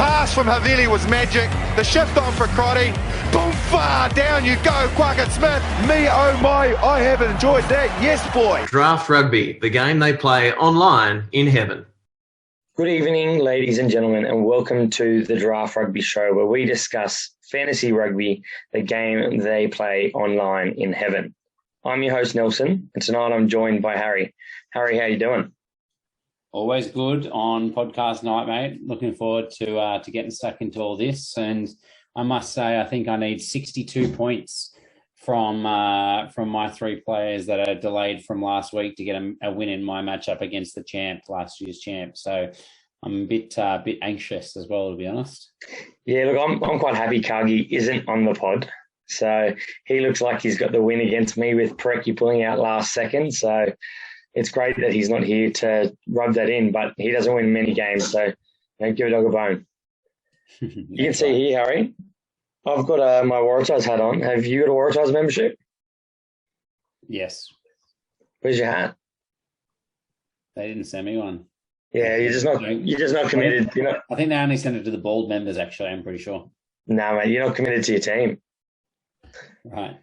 pass from Havili was magic. The shift on for Crotty. Boom, far down you go, Quackett Smith. Me, oh my, I have enjoyed that. Yes, boy. Draft Rugby, the game they play online in heaven. Good evening, ladies and gentlemen, and welcome to the Draft Rugby Show, where we discuss fantasy rugby, the game they play online in heaven. I'm your host, Nelson, and tonight I'm joined by Harry. Harry, how you doing? Always good on podcast night, mate. Looking forward to getting stuck into all this. And I must say, I think I need 62 points from my three players that are delayed from last week to get a win in my matchup against the champ, last year's champ. So I'm a bit anxious as well, to be honest. Yeah, look, I'm quite happy Cargie isn't on the pod. So he looks like he's got the win against me with Preki pulling out last second. So it's great that he's not here to rub that in, but he doesn't win many games. So give a dog a bone. You can see here, Harry, I've got my Waratahs hat on. Have you got a Waratahs membership? Yes. Where's your hat? They didn't send me one. Yeah, you're just not committed. I think they only sent it to the bald members, actually, I'm pretty sure. No, mate, you're not committed to your team. Right.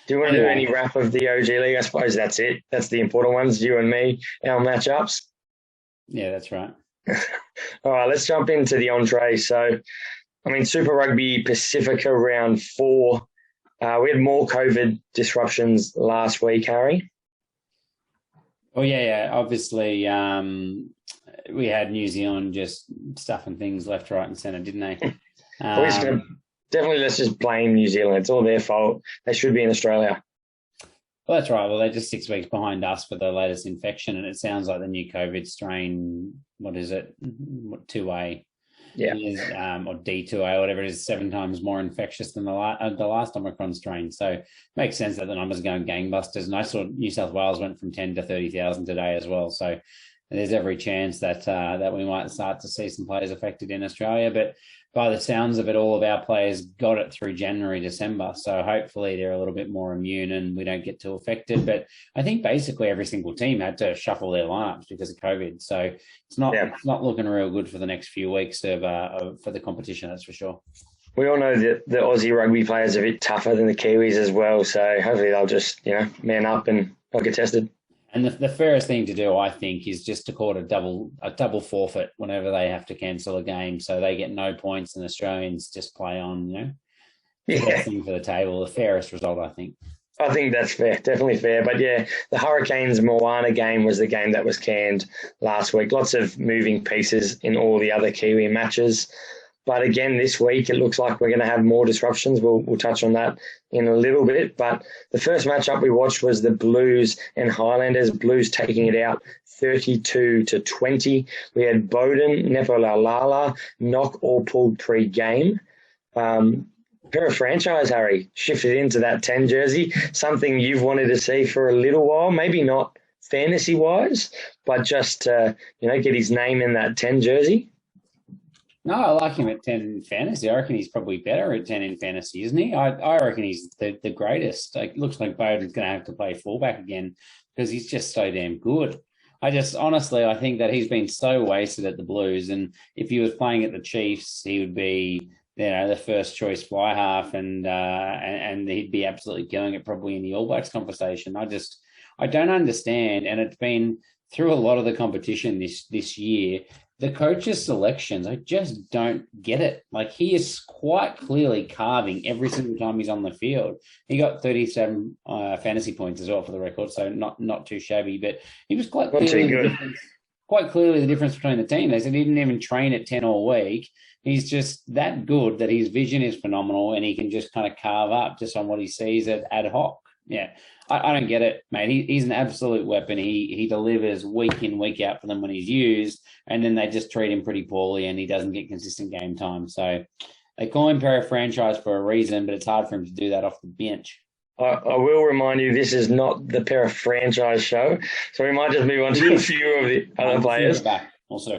Do you want to do any wrap of the OG League? I suppose that's it. That's the important ones, you and me, our matchups. Yeah, that's right. All right, let's jump into the Entree. So, Super Rugby Pacific round 4. We had more COVID disruptions last week, Harry. Oh, yeah. Obviously, we had New Zealand just stuffing things left, right and centre, didn't they? Definitely, let's just blame New Zealand. It's all their fault. They should be in Australia. Well, that's right. Well, they're just 6 weeks behind us for the latest infection, and it sounds like the new COVID strain, what is it, 2A? Yeah. Or D2A, whatever it is, 7 times more infectious than the last Omicron strain. So it makes sense that the numbers are going gangbusters. And I saw New South Wales went from 10 to 30,000 today as well. So there's every chance that we might start to see some players affected in Australia. But by the sounds of it, all of our players got it through January, December. So hopefully they're a little bit more immune and we don't get too affected. But I think basically every single team had to shuffle their lineups because of COVID. So it's not looking real good for the next few weeks for the competition, that's for sure. We all know that the Aussie rugby players are a bit tougher than the Kiwis as well. So hopefully they'll just, man up and not get tested. And the fairest thing to do, I think, is just to call it a double forfeit whenever they have to cancel a game, so they get no points and Australians just play on. The best thing for the table, the fairest result, I think. I think that's fair, definitely fair. But yeah, the Hurricanes Moana game was the game that was canned last week. Lots of moving pieces in all the other Kiwi matches. But again, this week, it looks like we're going to have more disruptions. We'll touch on that in a little bit. But the first matchup we watched was the Blues and Highlanders. Blues taking it out 32-20. We had Bowden, Nepolalala, knock or pulled pre-game. Pair of franchise, Harry, shifted into that 10 jersey, something you've wanted to see for a little while, maybe not fantasy-wise, but just to, get his name in that 10 jersey. No, I like him at 10 in fantasy. I reckon he's probably better at 10 in fantasy, isn't he? I reckon he's the greatest. It looks like Bowden's going to have to play fullback again because he's just so damn good. I think that he's been so wasted at the Blues, and if he was playing at the Chiefs, he would be, the first choice fly half, and he'd be absolutely killing it probably in the All Blacks conversation. I don't understand, and it's been through a lot of the competition this year. The coach's selections, I just don't get it. Like, he is quite clearly carving every single time he's on the field. He got 37 fantasy points as well for the record, so not too shabby. But he was quite clearly the difference between the team. They said he didn't even train at 10 all week. He's just that good that his vision is phenomenal and he can just kind of carve up just on what he sees at ad hoc. Yeah, I don't get it, mate. He's an absolute weapon. He delivers week in, week out for them when he's used, and then they just treat him pretty poorly and he doesn't get consistent game time. So they call him para franchise for a reason, but it's hard for him to do that off the bench. I will remind you, this is not the para franchise show, so we might just move on to a few of the other players.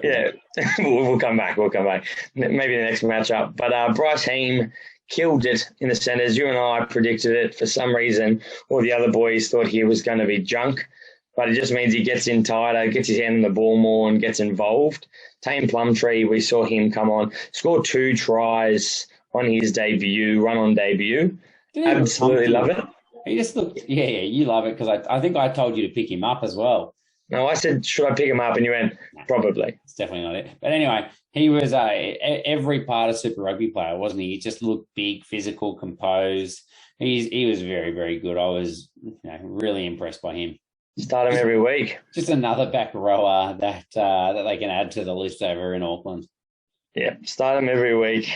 Yeah, we'll come back. Maybe the next matchup. But Bryce Heem killed it in the centres. You and I predicted it for some reason, or the other boys thought he was going to be junk. but it just means he gets in tighter, gets his hand on the ball more and gets involved. Tait Plumtree, we saw him come on, score 2 tries on his debut, run-on debut. Absolutely love it. He just looked, you love it because I think I told you to pick him up as well. No, I said, should I pick him up? And you went, probably. It's definitely not it. But anyway, he was every part of Super Rugby player, wasn't he? He just looked big, physical, composed. He was very, very good. I was really impressed by him. Start him every week. Just another back rower that they can add to the list over in Auckland. Yeah, start him every week.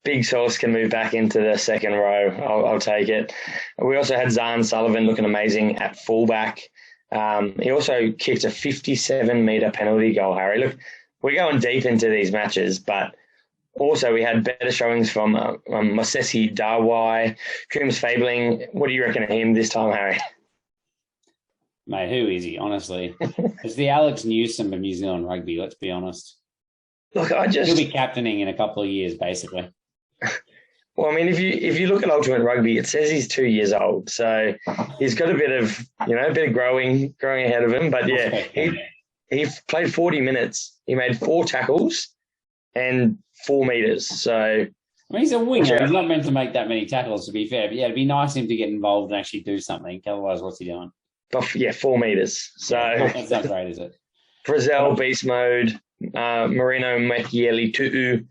Big Sauce can move back into the second row. I'll take it. We also had Zahn Sullivan looking amazing at fullback. He also kicked a 57-metre penalty goal, Harry. Look, we're going deep into these matches, but also we had better showings from Mosesi Dawai, Coombs Fabling. What do you reckon of him this time, Harry? Mate, who is he, honestly? It's the Alex Newsom of New Zealand rugby, let's be honest. Look, he'll be captaining in a couple of years, basically. Well, I mean, if you look at Ultimate Rugby, it says he's 2 years old, so he's got a bit of growing ahead of him. But yeah, he played 40 minutes. He made 4 tackles and 4 meters. So I mean, he's a winger. He's not meant to make that many tackles, to be fair. But yeah, it'd be nice him to get involved and actually do something. Otherwise, what's he doing? But yeah, 4 meters. So that's not great, is it? Frizzell, beast mode. Marino Mekieli Tu'u.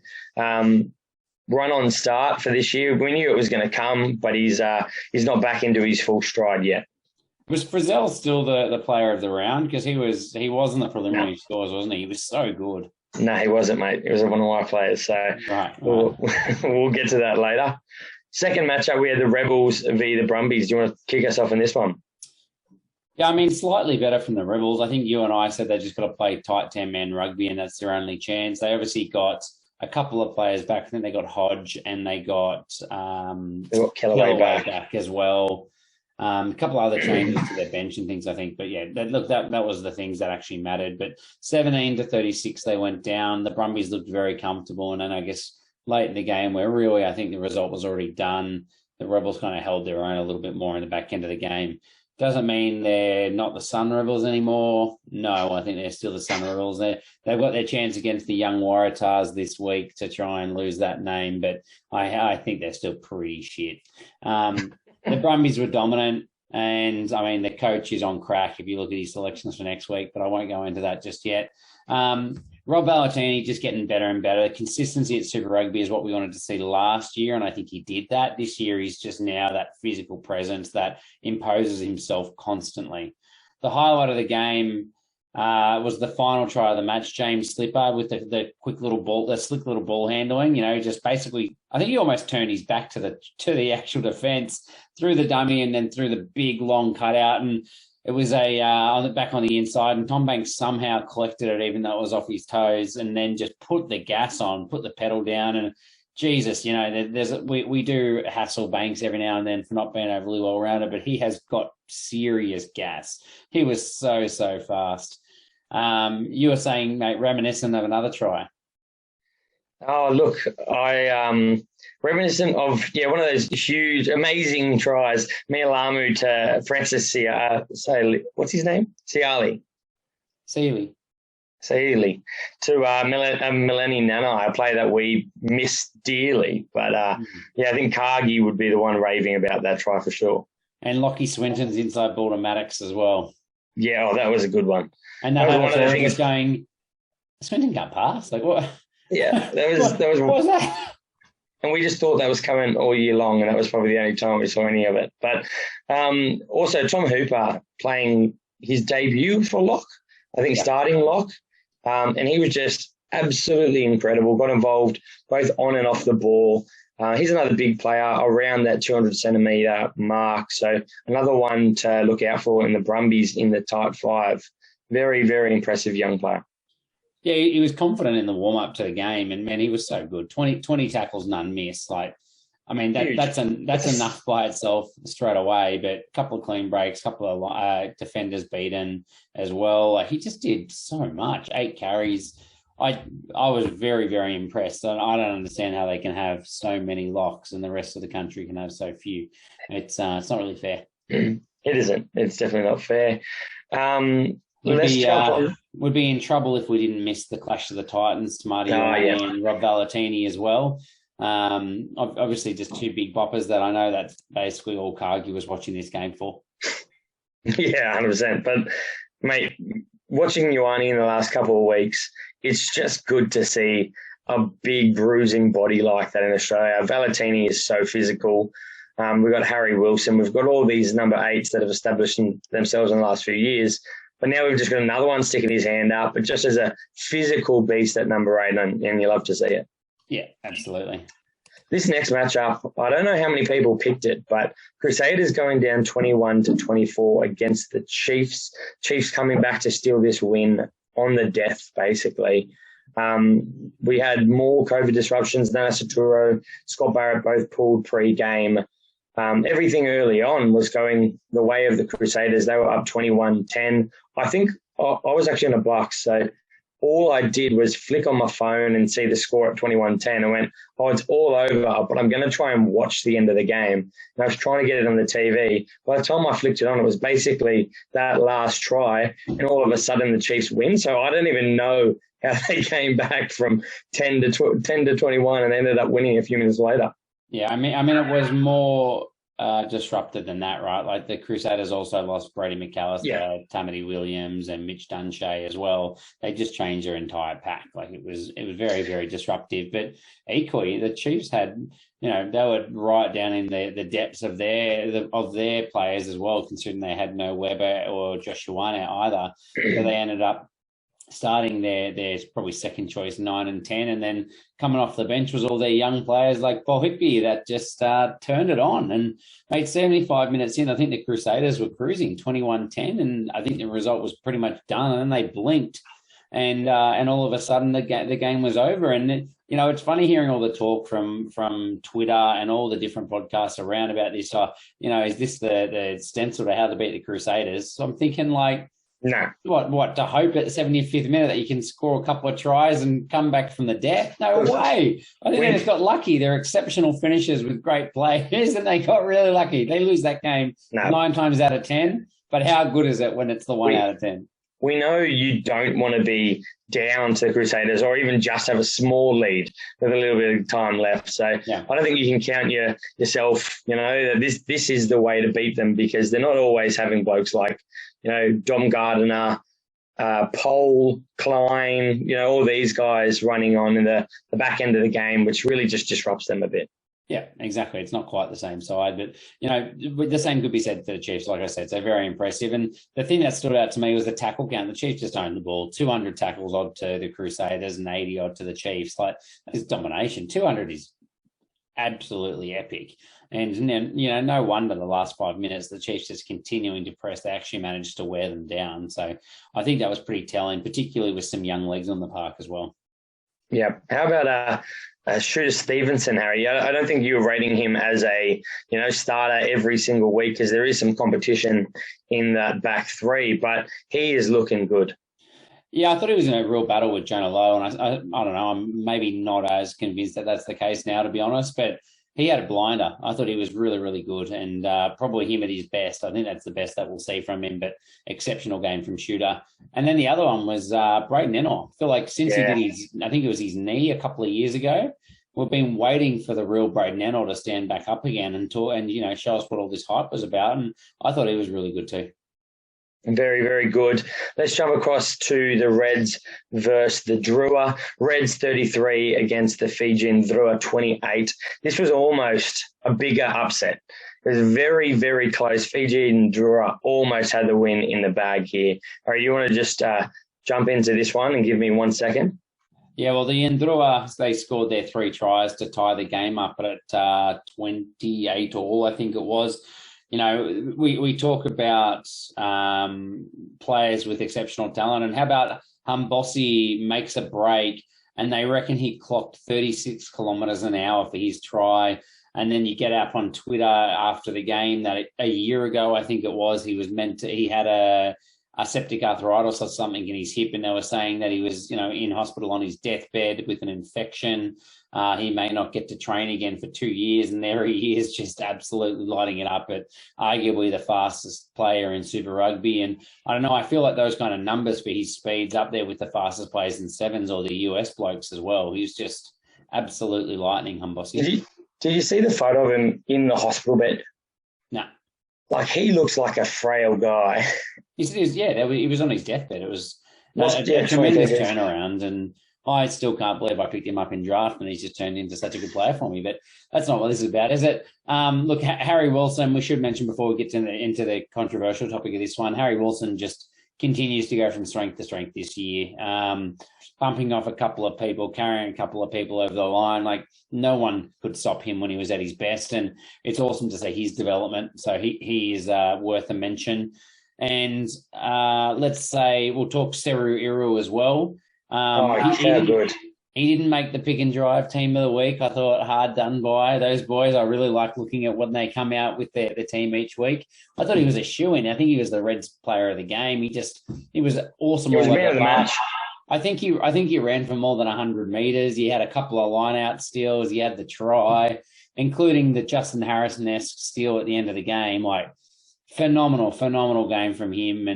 Run on start for this year. We knew it was going to come, but he's not back into his full stride yet. Was Frizzell still the player of the round? Because he was in the preliminary scores, wasn't he? He was so good. No, he wasn't, mate. He was one of my players. So right. We'll get to that later. Second matchup, we had the Rebels v the Brumbies. Do you want to kick us off in this one? Yeah, I mean, slightly better from the Rebels. I think you and I said they just got to play tight 10-man rugby, and that's their only chance. They obviously got a couple of players back. I think they got Hodge and they got Kellaway back as well. A couple of other changes to their bench and things, I think. But yeah, that was the things that actually mattered. But 17-36, they went down. The Brumbies looked very comfortable. And then I guess late in the game where really I think the result was already done, the Rebels kind of held their own a little bit more in the back end of the game. Doesn't mean they're not the Sun Rebels anymore. No, I think they're still the Sun Rebels. They've got their chance against the young Waratahs this week to try and lose that name, but I think they're still pretty shit. The Brumbies were dominant, and, I mean, the coach is on crack if you look at his selections for next week, but I won't go into that just yet. Rob Ballatini just getting better and better. Consistency at Super Rugby is what we wanted to see last year, and I think he did that. This year he's just now that physical presence that imposes himself constantly. The highlight of the game was the final try of the match, James Slipper, with the quick little ball, the slick little ball handling. Just basically, I think he almost turned his back to the actual defence, through the dummy and then through the big long cutout, and it was back on the inside, and Tom Banks somehow collected it, even though it was off his toes, and then just put the gas on, put the pedal down. And Jesus, we do hassle Banks every now and then for not being overly well rounded, but he has got serious gas. He was so fast. You were saying, mate, reminiscent of another try. Oh, look, reminiscent of, one of those huge, amazing tries, Mialamu to Francis what's his name? Sealy to Melanie Nanai, a player that we miss dearly. But, I think Cargie would be the one raving about that try for sure. And Lockie Swinton's inside ball to Maddox as well. Yeah, that was a good one. And that was one of the things going, Swinton can't pass. Like, what? Yeah, what was that? And we just thought that was coming all year long, and that was probably the only time we saw any of it. But also Tom Hooper playing his debut for lock, I think starting lock, and he was just absolutely incredible, got involved both on and off the ball. He's another big player around that 200-centimetre mark, so another one to look out for in the Brumbies in the tight 5. Very, very impressive young player. Yeah, he was confident in the warm-up to the game, and, man, he was so good. 20 tackles, none missed. Like, I mean, that's enough by itself straight away, but a couple of clean breaks, a couple of defenders beaten as well. Like, he just did so much, 8 carries. I was very, very impressed. I don't understand how they can have so many locks and the rest of the country can have so few. It's not really fair. It isn't. It's definitely not fair. Would be in trouble if we didn't miss the clash of the Titans, Tamati and Rob Valentini as well. Obviously, just two big boppers that I know that's basically all Cargie was watching this game for. Yeah, 100%. But, mate, watching Ioane in the last couple of weeks, it's just good to see a big bruising body like that in Australia. Valentini is so physical. We've got Harry Wilson. We've got all these number 8s that have established themselves in the last few years. But now we've just got another one sticking his hand up, but just as a physical beast at number 8, and you love to see it. Yeah, absolutely. This next matchup, I don't know how many people picked it, but Crusaders going down 21-24 against the Chiefs. Chiefs coming back to steal this win on the death, basically. We had more COVID disruptions. Nana Saturo, Scott Barrett both pulled pre-game. Everything early on was going the way of the Crusaders. They were up 21-10. I think I was actually in a box, so all I did was flick on my phone and see the score at 21-10. I went, it's all over, but I'm going to try and watch the end of the game. And I was trying to get it on the TV. By the time I flicked it on, it was basically that last try, and all of a sudden the Chiefs win. So I don't even know how they came back from 10 to 21 and ended up winning a few minutes later. Yeah, I mean, it was more disrupted than that, right? Like the Crusaders also lost Brady McAllister, Tamati Williams, and Mitch Dunshea as well. They just changed their entire pack. Like it was very, very disruptive. But equally, the Chiefs had, they were right down in the depths of their players as well, considering they had no Weber or Joshuana either. So they ended up starting their probably second choice 9 and 10, and then coming off the bench was all their young players like Paul Higby that just turned it on and made 75 minutes in. I think the Crusaders were cruising 21-10, and I think the result was pretty much done. And then they blinked, and all of a sudden the game was over. And it's funny hearing all the talk from Twitter and all the different podcasts around about this. Is this the stencil to how to beat the Crusaders? So I'm thinking like, no. What, to hope at the 75th minute that you can score a couple of tries and come back from the death? No way. I think they just got lucky. They're exceptional finishers with great players, and they got really lucky. They lose that game 9 times out of 10, but how good is it when it's the 1 out of 10? We know you don't want to be down to the Crusaders or even just have a small lead with a little bit of time left. So I don't think you can count yourself, that this is the way to beat them, because they're not always having blokes like, Dom Gardiner, Pole, Klein, all these guys running on in the back end of the game, which really just disrupts them a bit. Yeah, exactly. It's not quite the same side, but, the same could be said for the Chiefs. Like I said, they're very impressive. And the thing that stood out to me was the tackle count. The Chiefs just owned the ball. 200 tackles odd to the Crusaders and 80 odd to the Chiefs. Like, it's domination. 200 is absolutely epic. And, no wonder the last 5 minutes, the Chiefs just continuing to press. They actually managed to wear them down. So I think that was pretty telling, particularly with some young legs on the park as well. Yeah. How about Shooter Stevenson, Harry? I don't think you were rating him as a, starter every single week, because there is some competition in that back three, but he is looking good. Yeah, I thought he was in a real battle with Jonah Lowe, and I don't know, I'm maybe not as convinced that that's the case now, to be honest, but he had a blinder. I thought he was really, really good, and probably him at his best. I think that's the best that we'll see from him, but exceptional game from Shooter. And then the other one was Brayden Ennor. I feel like since he did I think it was his knee a couple of years ago, we've been waiting for the real Brayden Ennor to stand back up again and show us what all this hype was about, and I thought he was really good too. Very, very good. Let's jump across to the Reds versus the Drua. Reds 33 against the Fijian Drua 28. This was almost a bigger upset. It was very, very close. Fijian Drua almost had the win in the bag here. All right, you want to just jump into this one and give me 1 second? Yeah, well, the Ndrua, they scored their 3 tries to tie the game up at 28 all, I think it was. We talk about players with exceptional talent, and how about Humbossi makes a break, and they reckon he clocked 36 kilometres an hour for his try. And then you get up on Twitter after the game that a year ago, I think it was, he had a septic arthritis or something in his hip, and they were saying that he was, in hospital on his deathbed with an infection. He may not get to train again for 2 years, and there he is, just absolutely lighting it up at arguably the fastest player in Super Rugby. And I don't know, I feel like those kind of numbers for his speeds up there with the fastest players in sevens or the US blokes as well. He's just absolutely lightning, Humbosy. Did you see the photo of him in the hospital bed? No. Like, he looks like a frail guy. He was on his deathbed. It was a tremendous turnaround, and I still can't believe I picked him up in draft and he's just turned into such a good player for me. But that's not what this is about, is it? Look, Harry Wilson, we should mention before we get into the controversial topic of this one, Harry Wilson just continues to go from strength to strength this year, bumping off a couple of people, carrying a couple of people over the line. Like, no one could stop him when he was at his best, and it's awesome to see his development. So he is worth a mention. And let's say we'll talk Seru Iru as well. Good. He didn't make the pick and drive team of the week. I thought hard done by those boys. I really like looking at when they come out with their team each week. I thought he was a shoo-in. I think he was the Reds player of the game. He was awesome. He was man of the match. I think he ran for more than 100 metres. He had a couple of line-out steals. He had the try, including the Justin Harrison-esque steal at the end of the game. Like, phenomenal game from him.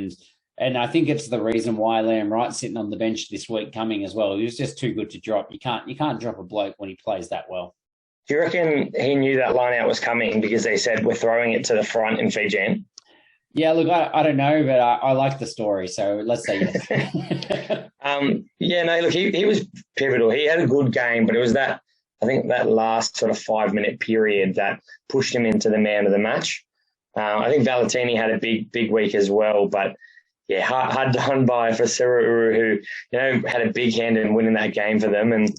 And I think it's the reason why Liam Wright's sitting on the bench this week coming as well. He was just too good to drop. You can't drop a bloke when he plays that well. Do you reckon he knew that line out was coming because they said we're throwing it to the front in Fijian? Yeah, look, I don't know, but I like the story, so let's say yes. Look, he was pivotal. He had a good game, but it was that last sort of 5-minute period that pushed him into the man of the match. I think Valentini had a big week as well, but yeah, hard done by for Seru, who had a big hand in winning that game for them, and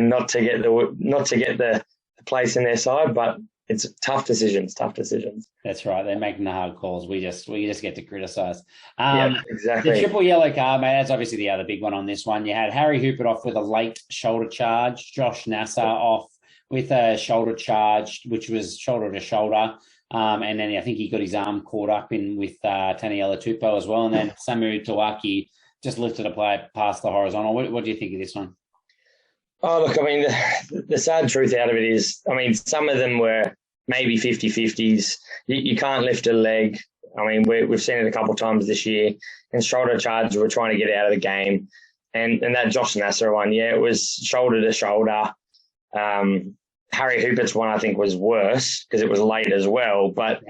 not to get the place in their side, but it's tough decisions. That's right. They're making the hard calls. We just get to criticise. Exactly. The triple yellow card, mate. That's obviously the other big one on this one. You had Harry Hooper off with a late shoulder charge. Josh Naca off with a shoulder charge, which was shoulder to shoulder. And then I think he got his arm caught up in with Tani Alaalatoa as well. And then Samu Tawaki just lifted a player past the horizontal. What do you think of this one? Oh, look, I mean, the sad truth out of it is, I mean, some of them were maybe 50-50s. You can't lift a leg. I mean, we've seen it a couple of times this year. And shoulder charge, we're trying to get out of the game. And that Josh Naca one, it was shoulder to shoulder. Harry Hooper's one, I think, was worse because it was late as well. But,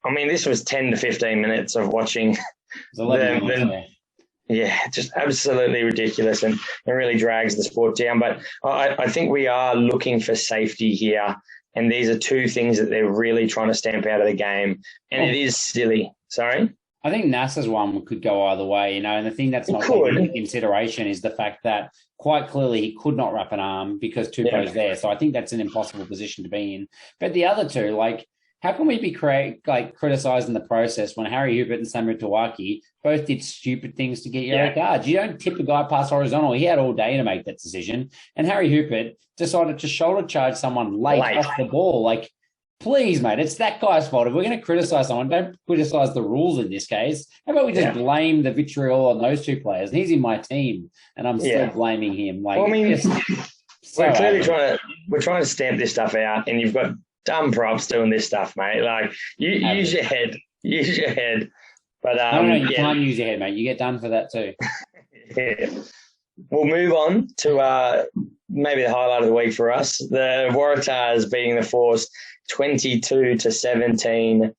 I mean, this was 10 to 15 minutes of watching just absolutely ridiculous and really drags the sport down. But I think we are looking for safety here, and these are two things that they're really trying to stamp out of the game, and it is silly. Sorry? I think NASA's one could go either way, and the thing that's not taken into consideration is the fact that quite clearly he could not wrap an arm because Tupou's there. So I think that's an impossible position to be in. But the other two, like, how can we be criticising the process when Harry Hooper and Samu Tawaki both did stupid things to get yellow cards? You don't tip a guy past horizontal. He had all day to make that decision. And Harry Hooper decided to shoulder charge someone late off the ball. Like, please, mate, it's that guy's fault. If we're going to criticise someone, don't criticise the rules in this case. How about we just blame the vitriol on those two players? And he's in my team, and I'm still blaming him. Like, well, I mean, we're clearly trying to stamp this stuff out, and you've got dumb props doing this stuff, mate. Like, use your head. But no, you can't use your head, mate. You get done for that too. We'll move on to maybe the highlight of the week for us: the Waratahs beating the Force 22-17.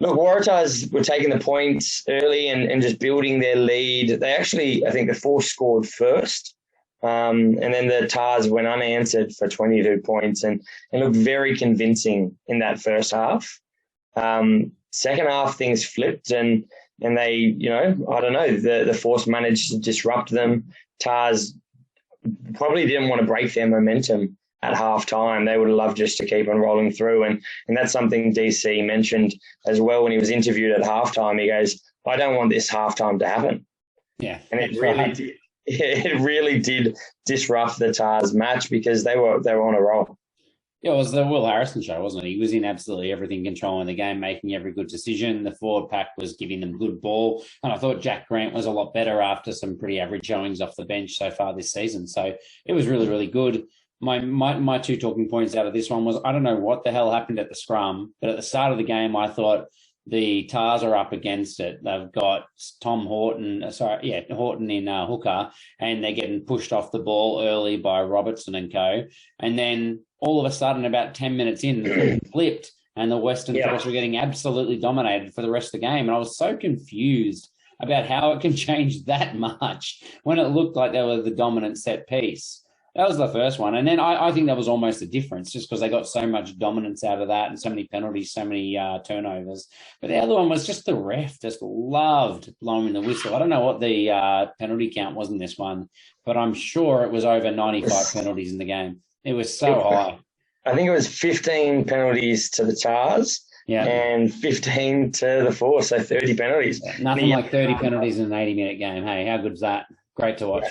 Look, Waratahs were taking the points early and just building their lead. They actually, I think, the Force scored first. And then the Tars went unanswered for 22 points and looked very convincing in that first half. Second half, things flipped and they, I don't know, the Force managed to disrupt them. Tars probably didn't want to break their momentum at halftime. They would have loved just to keep on rolling through. And that's something DC mentioned as well when he was interviewed at halftime. He goes, I don't want this halftime to happen. Yeah. And it really did. It really did disrupt the Tars match because they were on a roll. Yeah, it was the Will Harrison show, wasn't it? He was in absolutely everything, controlling the game, making every good decision. The forward pack was giving them good ball. And I thought Jack Grant was a lot better after some pretty average showings off the bench so far this season. So it was really, really good. My two talking points out of this one was, I don't know what the hell happened at the scrum, but at the start of the game, I thought the Tars are up against it. They've got Horton in hooker, and they're getting pushed off the ball early by Robertson and co. And then all of a sudden, about 10 minutes in, the flipped, and the Western Force were getting absolutely dominated for the rest of the game. And I was so confused about how it can change that much when it looked like they were the dominant set piece. That was the first one. And then I think that was almost a difference, just because they got so much dominance out of that and so many penalties, so many turnovers. But the other one was just the ref just loved blowing the whistle. I don't know what the penalty count was in this one, but I'm sure it was over 95 penalties in the game. It was so high. I think it was 15 penalties to the Tars and 15 to the Force, so 30 penalties. Nothing like 30 penalties in an 80-minute game. Hey, how good's that? Great to watch.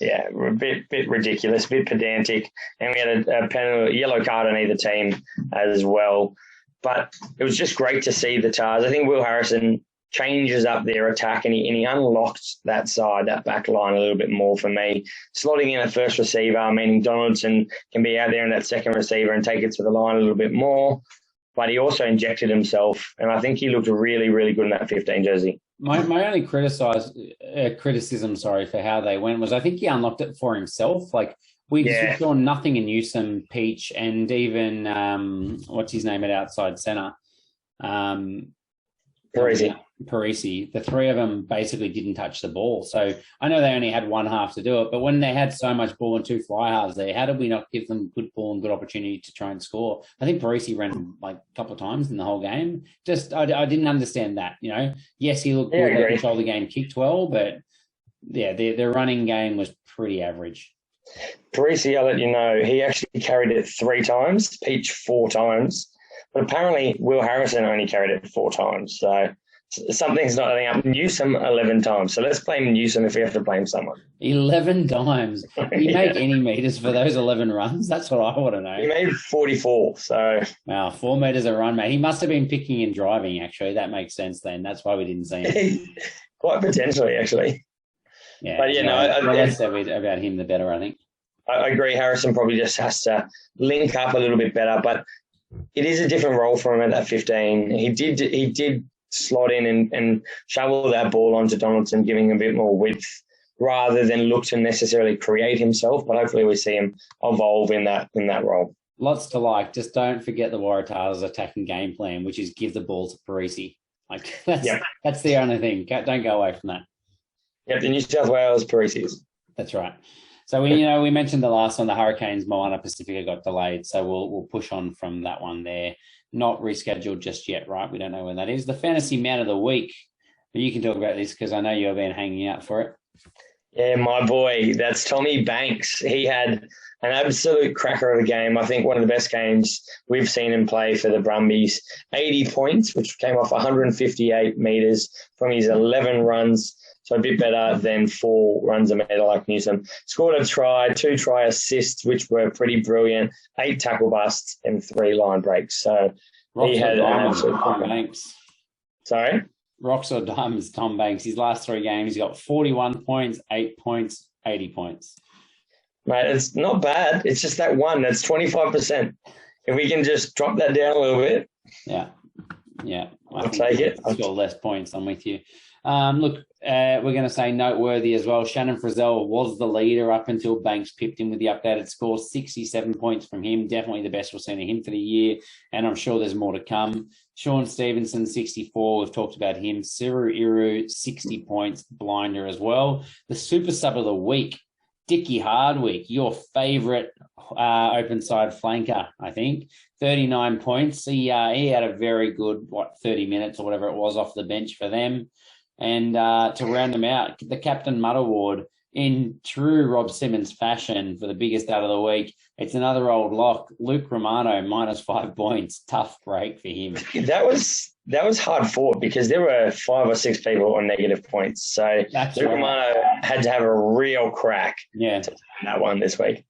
Yeah, a bit ridiculous, a bit pedantic. And we had a yellow card on either team as well. But it was just great to see the Tars. I think Will Harrison changes up their attack, and he unlocked that side, that back line a little bit more for me. Slotting in a first receiver, meaning Donaldson can be out there in that second receiver and take it to the line a little bit more. But he also injected himself, and I think he looked really, really good in that 15 jersey. My only criticism for how they went was I think he unlocked it for himself. Like, we saw nothing in Newsom, Peach, and even what's his name at outside centre? Parisi. The three of them basically didn't touch the ball. So I know they only had one half to do it, but when they had so much ball and two fly halves there, how did we not give them good ball and good opportunity to try and score? I think Parisi ran like a couple of times in the whole game. Just I didn't understand that. You know, yes, he looked good, they controlled the game, kicked well, but their running game was pretty average. Parisi, I'll let you know, he actually carried it 3 times, Peach 4 times. But apparently Will Harrison only carried it 4 times. So something's not adding up. Newsom 11 times. So let's blame Newsom if we have to blame someone. 11 times. Did he make any meters for those 11 runs? That's what I want to know. He made 44. So wow, 4 meters a run, mate. He must have been picking and driving, actually. That makes sense then. That's why we didn't see him. Quite potentially, actually. Yeah. But, the less said about him, the better, I think. I agree. Harrison probably just has to link up a little bit better, but it is a different role for him at that 15. He did slot in and shovel that ball onto Donaldson, giving him a bit more width rather than look to necessarily create himself. But hopefully we see him evolve in that role. Lots to like. Just don't forget the Waratahs' attacking game plan, which is give the ball to Parisi. Like that's the only thing. Don't go away from that. Yep, the New South Wales Parisi's. That's right. So we mentioned the last one, the Hurricanes Moana Pacifica got delayed, so we'll push on from that one there. Not rescheduled just yet, right? We don't know when that is. The fantasy man of the week. But you can talk about this because I know you've been hanging out for it. Yeah, my boy, that's Tommy Banks. He had an absolute cracker of a game. I think one of the best games we've seen him play for the Brumbies. 80 points, which came off 158 metres from his 11 runs. So a bit better than 4 runs a metre like Newsom. Scored a try, 2 try assists, which were pretty brilliant, 8 tackle busts and 3 line breaks. So he had an absolute Tom Banks. Sorry? Rocks or diamonds, Tom Banks. His last 3 games, he's got 41 points, 8 points, 80 points. Mate, it's not bad. It's just that one. That's 25%. If we can just drop that down a little bit. Yeah. I'll take it. Score less points. I'm with you. Look, we're going to say noteworthy as well. Shannon Frizzell was the leader up until Banks pipped him with the updated score. 67 points from him. Definitely the best we've seen of him for the year, and I'm sure there's more to come. Sean Stevenson, 64. We've talked about him. Siru Iru, 60 points. Blinder as well. The super sub of the week, Dickie Hardwick, your favourite open side flanker, I think. 39 points. He had a very good, 30 minutes or whatever it was off the bench for them. And to round them out, the Captain Mudd Award in true Rob Simmons fashion for the biggest out of the week. It's another old lock. Luke Romano, -5 points. Tough break for him. That was hard fought because there were 5 or 6 people on negative points. So Luke Romano had to have a real crack to turn that one this week.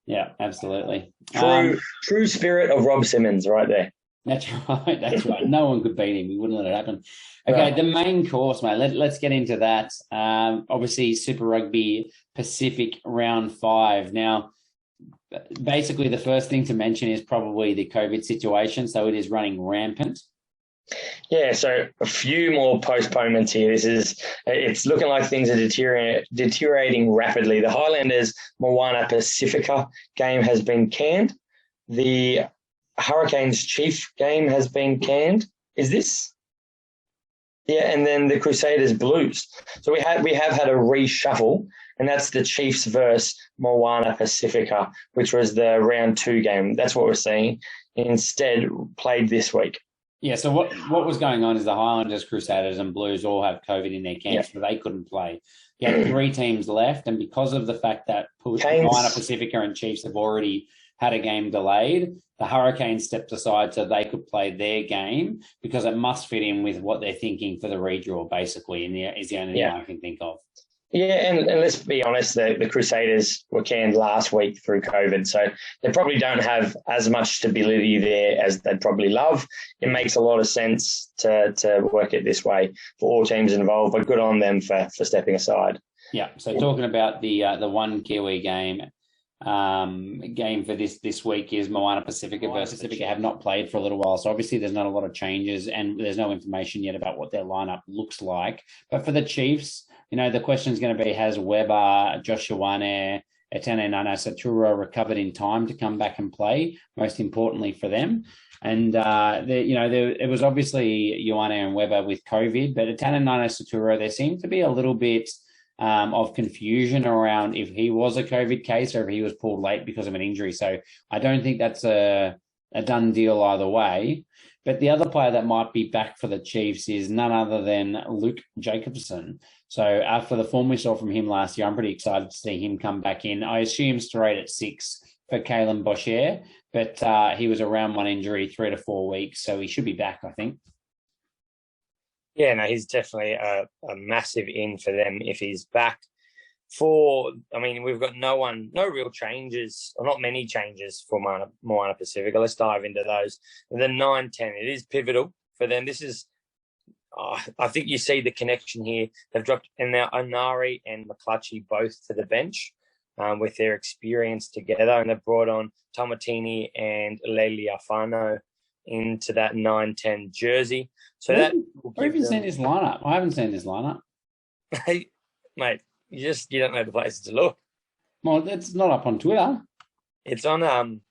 Yeah, absolutely. True spirit of Rob Simmons right there. That's right. That's right. No one could beat him. We wouldn't let it happen. Okay, Right. The main course, mate. Let's get into that. Obviously, Super Rugby Pacific round 5. Now, basically, the first thing to mention is probably the COVID situation. So it is running rampant. Yeah, so a few more postponements here. It's looking like things are deteriorating rapidly. The Highlanders Moana Pacifica game has been canned. The Hurricanes Chief game has been canned. Is this? Yeah, and then the Crusaders Blues. So we have had a reshuffle, and that's the Chiefs versus Moana Pacifica, which was the round 2 game. That's what we're seeing. Instead, played this week. Yeah, so what was going on is the Highlanders, Crusaders, and Blues all have COVID in their camps, so they couldn't play. You had 3 teams left, and because of the fact that Moana Pacifica and Chiefs have already had a game delayed, the Hurricanes stepped aside so they could play their game because it must fit in with what they're thinking for the redraw, basically, and is the only thing I can think of. Yeah, and let's be honest, the Crusaders were canned last week through COVID, so they probably don't have as much stability there as they'd probably love. It makes a lot of sense to work it this way for all teams involved, but good on them for stepping aside. Yeah, so talking about the one Kiwi game for this week is Moana Pacifica versus Pacifica have not played for a little while, so obviously there's not a lot of changes and there's no information yet about what their lineup looks like. But for the Chiefs, the question is going to be, has Weber, Joshuane, Etene Nanai-Seturo recovered in time to come back and play, most importantly for them? And, it was obviously Ioane and Weber with COVID, but Etene Nanai-Seturo, there seemed to be a little bit of confusion around if he was a COVID case or if he was pulled late because of an injury. So I don't think that's a done deal either way. But the other player that might be back for the Chiefs is none other than Luke Jacobson. So after the form we saw from him last year, I'm pretty excited to see him come back in. I assume straight at 6 for Kalen Boshier, but he was a round 1 injury, 3 to 4 weeks, so he should be back, I think. Yeah, no, he's definitely a massive in for them if he's back. We've got no real changes, or not many changes for Moana Pacifica. Let's dive into those. The 9-10, it is pivotal for them. This is, I think you see the connection here. They've dropped and now Onari and McClutchy both to the bench with their experience together, and they've brought on Tamatini and Leiliafano into that 9-10 jersey. So that I've even seen this lineup. I haven't seen this lineup. Hey, mate, you don't know the places to look. Well, it's not up on Twitter. It's on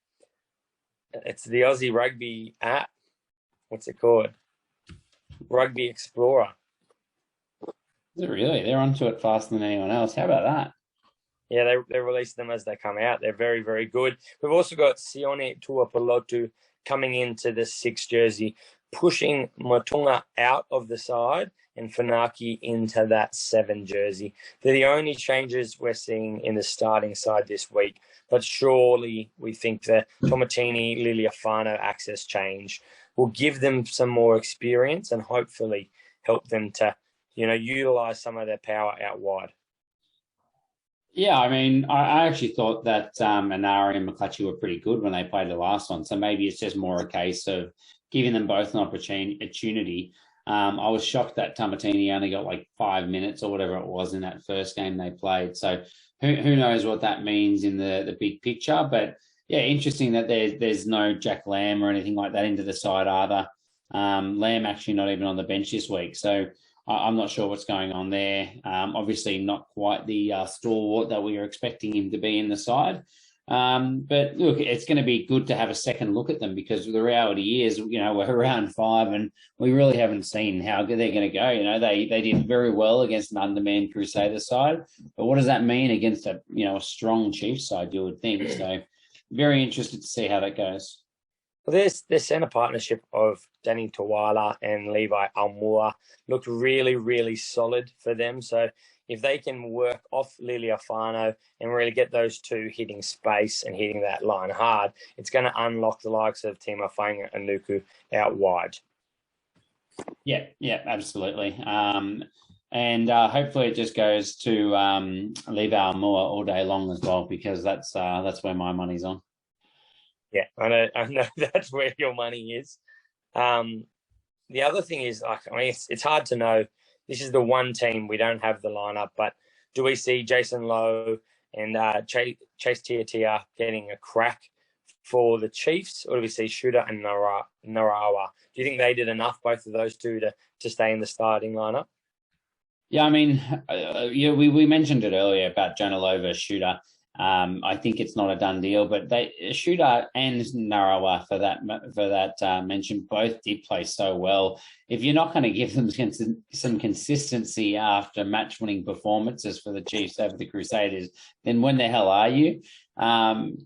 it's the Aussie Rugby app. What's it called? Rugby Explorer. Is it really? They're onto it faster than anyone else. How about that? Yeah, they release them as they come out. They're very, very good. We've also got Sione Tuapolotu coming into the 6 jersey, pushing Matunga out of the side and Funaki into that 7 jersey. They're the only changes we're seeing in the starting side this week, but surely we think that Tomatini, Liliafano access change will give them some more experience and hopefully help them to, utilise some of their power out wide. Yeah, I actually thought that Anari and McClutchy were pretty good when they played the last one. So maybe it's just more a case of giving them both an opportunity. I was shocked that Tamatini only got like 5 minutes or whatever it was in that first game they played. So who knows what that means in the big picture. But yeah, interesting that there's no Jack Lamb or anything like that into the side either. Lamb actually not even on the bench this week. So I'm not sure what's going on there. Obviously not quite the stalwart that we were expecting him to be in the side. But look, it's going to be good to have a second look at them because the reality is, we're around 5 and we really haven't seen how good they're going to go. They did very well against an undermanned Crusader side, but what does that mean against a strong Chiefs side, you would think? So very interested to see how that goes. Well, their centre partnership of Danny Tawala and Levi Almua looked really, really solid for them. So if they can work off Liliafano and really get those two hitting space and hitting that line hard, it's going to unlock the likes of Tima Fainga and Nuku out wide. Yeah, absolutely. And hopefully it just goes to leave our Moa all day long as well, because that's where my money's on. Yeah, I know that's where your money is. The other thing is, it's hard to know. This is the one team we don't have the lineup, but do we see Jason Lowe and Chase Tiatia getting a crack for the Chiefs, or do we see Shooter and Narawa? Do you think they did enough, both of those two, to stay in the starting lineup? Yeah, I mean, we mentioned it earlier about Janilova, Shooter. I think it's not a done deal, but Shooter and Narawa for that mention both did play so well. If you're not going to give them some consistency after match-winning performances for the Chiefs over the Crusaders, then when the hell are you?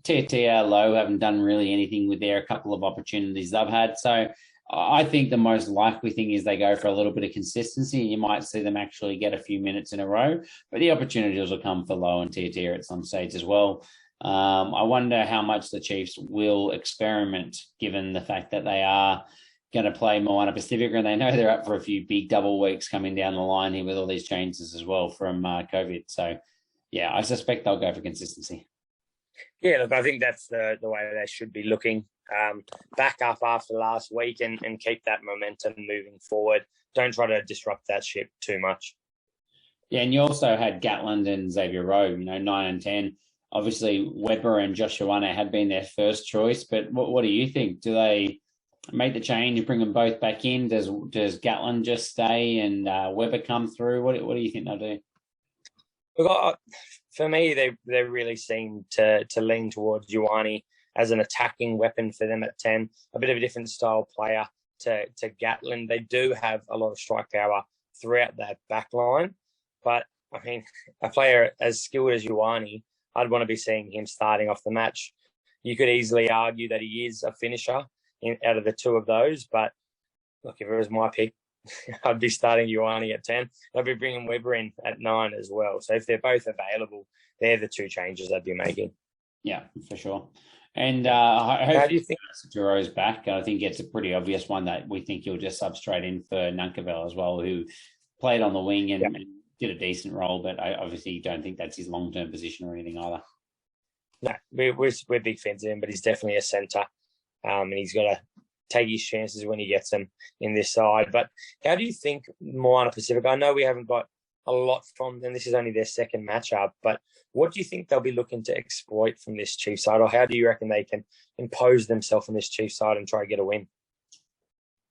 Tia Low haven't done really anything with their couple of opportunities they've had, so I think the most likely thing is they go for a little bit of consistency. You might see them actually get a few minutes in a row, but the opportunities will come for Lowe and Tia at some stage as well. I wonder how much the Chiefs will experiment, given the fact that they are going to play Moana Pacific, and they know they're up for a few big double weeks coming down the line here with all these changes as well from COVID. So, yeah, I suspect they'll go for consistency. Yeah, look, I think that's the way they should be looking. Back up after last week and keep that momentum moving forward. Don't try to disrupt that ship too much. Yeah, and you also had Gatland and Xavier Rowe, 9 and 10. Obviously, Weber and Joshua had been their first choice, but what do you think? Do they make the change and bring them both back in? Does Gatland just stay and Weber come through? What do you think they'll do? Look, for me, they really seem to lean towards Ioane as an attacking weapon for them at 10, a bit of a different style player to Gatland. They do have a lot of strike power throughout that back line, but I mean, a player as skilled as Ioane, I'd want to be seeing him starting off the match. You could easily argue that he is a finisher out of the two of those, but look, if it was my pick, I'd be starting Ioane at 10. I'd be bringing Weber in at 9 as well. So if they're both available, they're the two changes I'd be making. Yeah, for sure. And how do you think Duro's back? I think it's a pretty obvious one that we think he'll just sub straight in for Nuncavel as well, who played on the wing and did a decent role, but I obviously don't think that's his long-term position or anything either. No, we're big fans of him, but he's definitely a centre, and he's got to take his chances when he gets them in this side. But how do you think Moana Pacific? I know we haven't got a lot from them. This is only their second matchup, but what do you think they'll be looking to exploit from this Chiefs side, or how do you reckon they can impose themselves on this Chiefs side and try to get a win?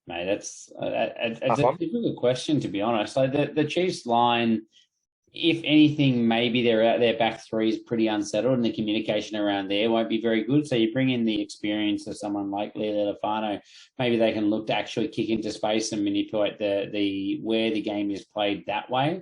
Mate, it's a difficult question, to be honest. Like the Chiefs line, if anything, maybe their back three is pretty unsettled and the communication around there won't be very good. So you bring in the experience of someone like Lele Lafano, maybe they can look to actually kick into space and manipulate the where the game is played that way.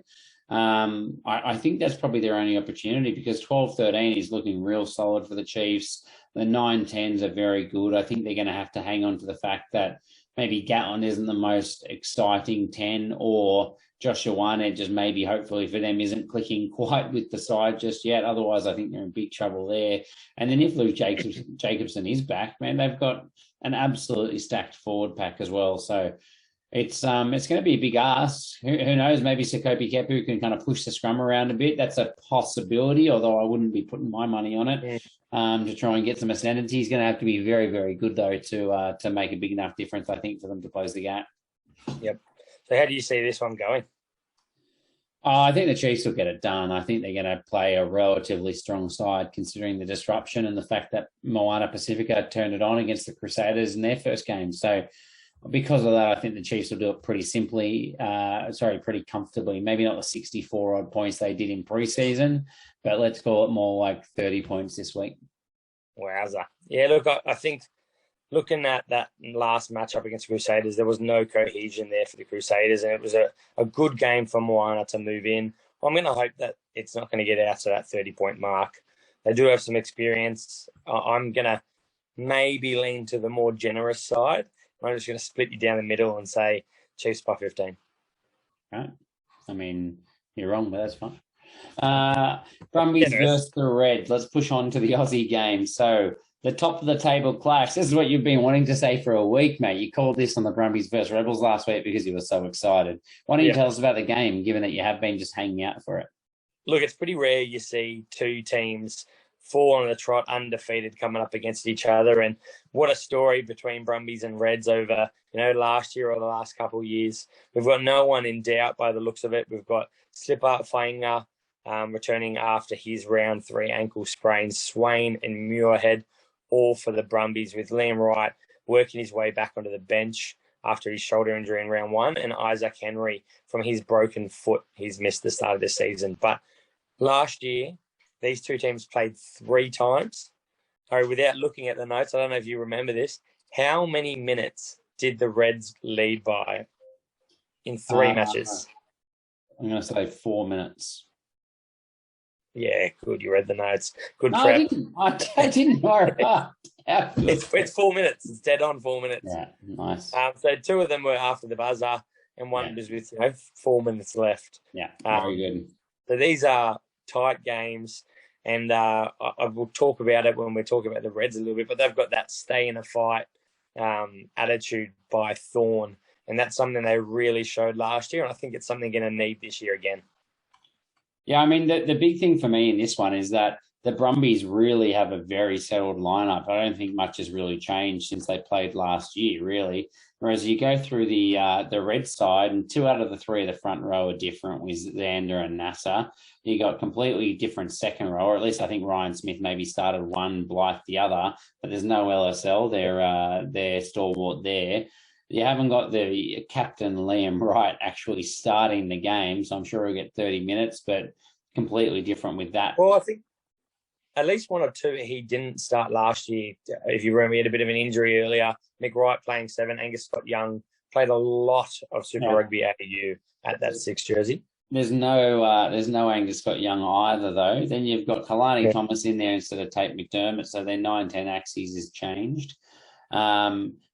I think that's probably their only opportunity, because 12-13 is looking real solid for the Chiefs. The 9-10s are very good. I think they're going to have to hang on to the fact that maybe Gatland isn't the most exciting 10, or Joshua just maybe, hopefully for them, isn't clicking quite with the side just yet. Otherwise, I think they're in big trouble there. And then if Luke Jacobson is back, man, they've got an absolutely stacked forward pack as well. So it's going to be a big ask. Who knows? Maybe Sekope Kepu can kind of push the scrum around a bit. That's a possibility, although I wouldn't be putting my money on it. To try and get some ascendancy. He's going to have to be very, very good, though, to make a big enough difference, I think, for them to close the gap. Yep. So how do you see this one going? I think the Chiefs will get it done. I think they're going to play a relatively strong side, considering the disruption and the fact that Moana Pacifica turned it on against the Crusaders in their first game. So because of that, I think the Chiefs will do it pretty pretty comfortably. Maybe not the 64-odd points they did in preseason, but let's call it more like 30 points this week. Wowza. Yeah, look, I think looking at that last matchup against the Crusaders, there was no cohesion there for the Crusaders, and it was a good game for Moana to move in. I'm going to hope that it's not going to get out to that 30-point mark. They do have some experience. I'm going to maybe lean to the more generous side. I'm just going to split you down the middle and say Chiefs by 15. Right. I mean, you're wrong, but that's fine. Brumbies versus the Reds. Let's push on to the Aussie game. So The top of the table clash. This is what you've been wanting to say for a week, mate. You called this on the Brumbies versus Rebels last week because you were so excited. Why don't you tell us about the game, given that you have been just hanging out for it? Look, it's pretty rare you see two teams fall on the trot undefeated coming up against each other. And what a story between Brumbies and Reds over, last year or the last couple of years. We've got no one in doubt by the looks of it. We've got Slipper Fainga returning after his round 3 ankle sprain. Swain and Muirhead all for the Brumbies, with Liam Wright working his way back onto the bench after his shoulder injury in round 1, and Isaac Henry from his broken foot. He's missed the start of the season. But last year, these two teams played 3 times. Without looking at the notes, I don't know if you remember this. How many minutes did the Reds lead by in 3 matches? I'm going to say 4 minutes. Yeah, good. You read the notes. Good no, prep. I didn't know. It's 4 minutes. It's dead on 4 minutes. Yeah, nice. So 2 of them were after the buzzer, and one was with 4 minutes left. Yeah, very good. So these are tight games, and I will talk about it when we talk about the Reds a little bit, but they've got that stay in a fight attitude by Thorn, and that's something they really showed last year, and I think it's something they're going to need this year again. Yeah, I mean, the big thing for me in this one is that the Brumbies really have a very settled lineup. I don't think much has really changed since they played last year, really. Whereas you go through the Red side, and 2 out of the 3 of the front row are different with Xander and Naca. You got completely different second row, or at least I think Ryan Smith maybe started one, Blythe the other, but there's no LSL. They're stalwart there. You haven't got the captain, Liam Wright, actually starting the game, so I'm sure he'll get 30 minutes, but completely different with that. Well, I think at least 1 or 2 he didn't start last year. If you remember, he had a bit of an injury earlier. Mick Wright playing 7, Angus Scott Young played a lot of Super Rugby AU at that 6 jersey. There's no Angus Scott Young either, though. Then you've got Kalani Thomas in there instead of Tait McDermott, so their 9-10 axes is changed.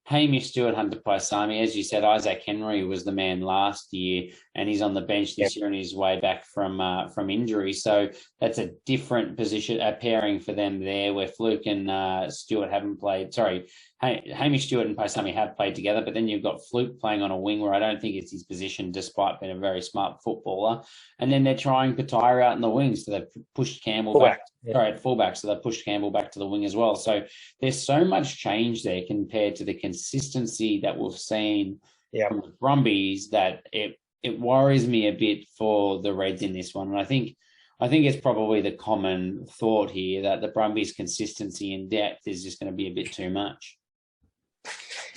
Hamish Stewart, Hunter Paisami, as you said, Isaac Henry was the man last year, and he's on the bench this year on his way back from injury. So that's a different position, a pairing for them there, where Fluke and Stewart haven't played. Sorry, Hamish Stewart and Paisami have played together, but then you've got Fluke playing on a wing where I don't think it's his position, despite being a very smart footballer. And then they're trying Pattaya out in the wing, so they've pushed Campbell back. Sorry, at fullback, so they pushed Campbell back to the wing as well. So there's so much change there compared to the consistency that we've seen from the Brumbies that it worries me a bit for the Reds in this one. And I think it's probably the common thought here that the Brumbies' consistency and depth is just going to be a bit too much.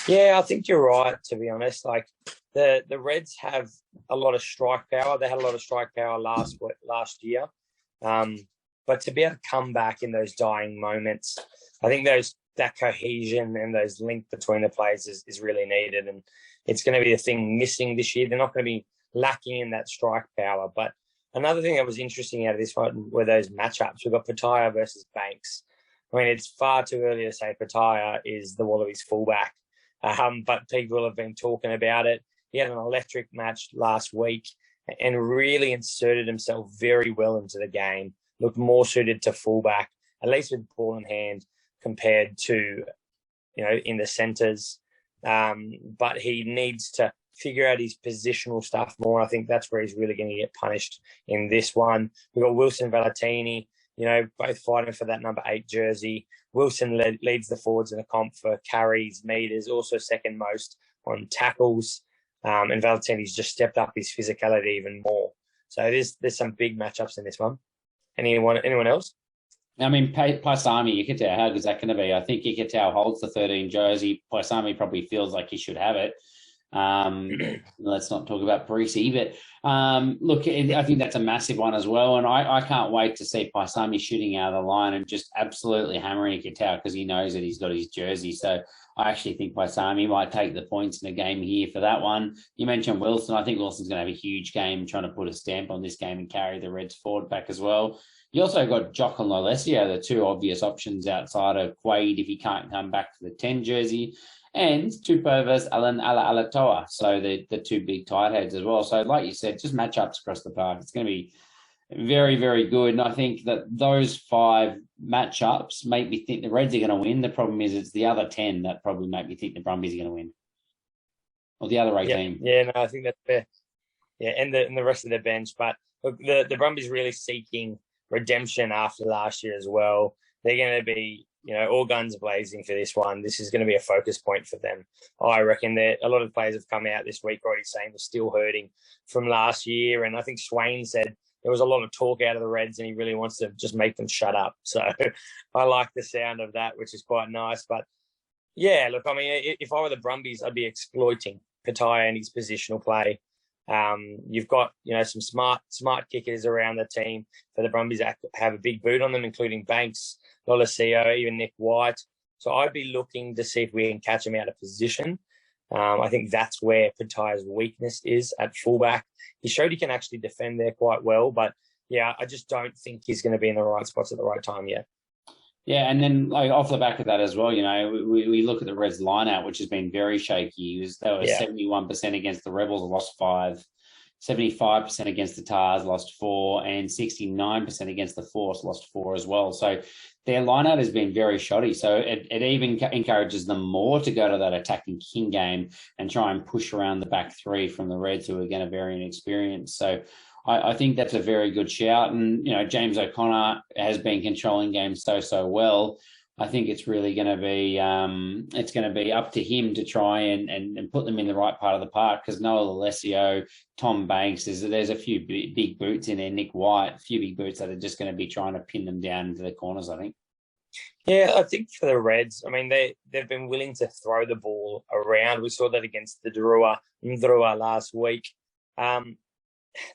Yeah, I think you're right, to be honest. Like the Reds have a lot of strike power. They had a lot of strike power last year. But to be able to come back in those dying moments, I think that cohesion and those link between the players is really needed. And it's going to be a thing missing this year. They're not going to be lacking in that strike power. But another thing that was interesting out of this one were those matchups. We've got Pattaya versus Banks. I mean, it's far too early to say Pattaya is the Wallabies fullback, but people have been talking about it. He had an electric match last week and really inserted himself very well into the game. Looked more suited to fullback, at least with ball in hand, compared to, in the centres. But he needs to figure out his positional stuff more. I think that's where he's really going to get punished in this one. We've got Wilson Valentini, both fighting for that number 8 jersey. Wilson leads the forwards in the comp for carries, meters, also second most on tackles. And Valentini's just stepped up his physicality even more. So there's some big matchups in this one. Anyone else? I mean, Paisami, Ikitau, how good is that going to be? I think Ikitau holds the 13 jersey. Paisami probably feels like he should have it. Let's not talk about Parisi, but look, I think that's a massive one as well. And I can't wait to see Paisami shooting out of the line and just absolutely hammering Ikitau because he knows that he's got his jersey. So I actually think Paisami might take the points in the game here for that one. You mentioned Wilson. I think Wilson's going to have a huge game trying to put a stamp on this game and carry the Reds forward back as well. You also got Jock and Lolesio, the 2 obvious options outside of Quaid if he can't come back for the 10 jersey, and Tupou versus Allan Alaalatoa. So the 2 big tight heads as well. So like you said, just matchups across the park. It's going to be very, very good. And I think that those 5 matchups make me think the Reds are going to win. The problem is it's the other 10 that probably make me think the Brumbies are going to win. Or the other 18. Yeah, no, I think that's fair. Yeah, and the rest of the bench. But look, the Brumbies really seeking redemption after last year as well. They're going to be, all guns blazing for this one. This is going to be a focus point for them. I reckon that a lot of players have come out this week already saying they're still hurting from last year. And I think Swain said there was a lot of talk out of the Reds and he really wants to just make them shut up. So I like the sound of that, which is quite nice. But yeah, look, I mean, if I were the Brumbies, I'd be exploiting Pattaya and his positional play. You've got, some smart kickers around the team for the Brumbies that have a big boot on them, including Banks, Lolosio, even Nick White. So I'd be looking to see if we can catch him out of position. I think that's where Pattaya's weakness is at fullback. He showed he can actually defend there quite well, but yeah, I just don't think he's going to be in the right spots at the right time yet. Yeah, and then off the back of that as well, we look at the Reds line-out, which has been very shaky. They were 71% against the Rebels, lost 5, 75% against the Tars, lost 4, and 69% against the Force, lost 4 as well. So their line-out has been very shoddy. So it even encourages them more to go to that attacking king game and try and push around the back 3 from the Reds, who are going to very inexperienced. So I think that's a very good shout. And, James O'Connor has been controlling games so well. I think it's really going to be up to him to try and put them in the right part of the park, because Noah Lolosio, Tom Banks, there's a few big boots in there, Nick White, a few big boots that are just going to be trying to pin them down into the corners, I think. Yeah, I think for the Reds, I mean, they've been willing to throw the ball around. We saw that against the Ndrua last week.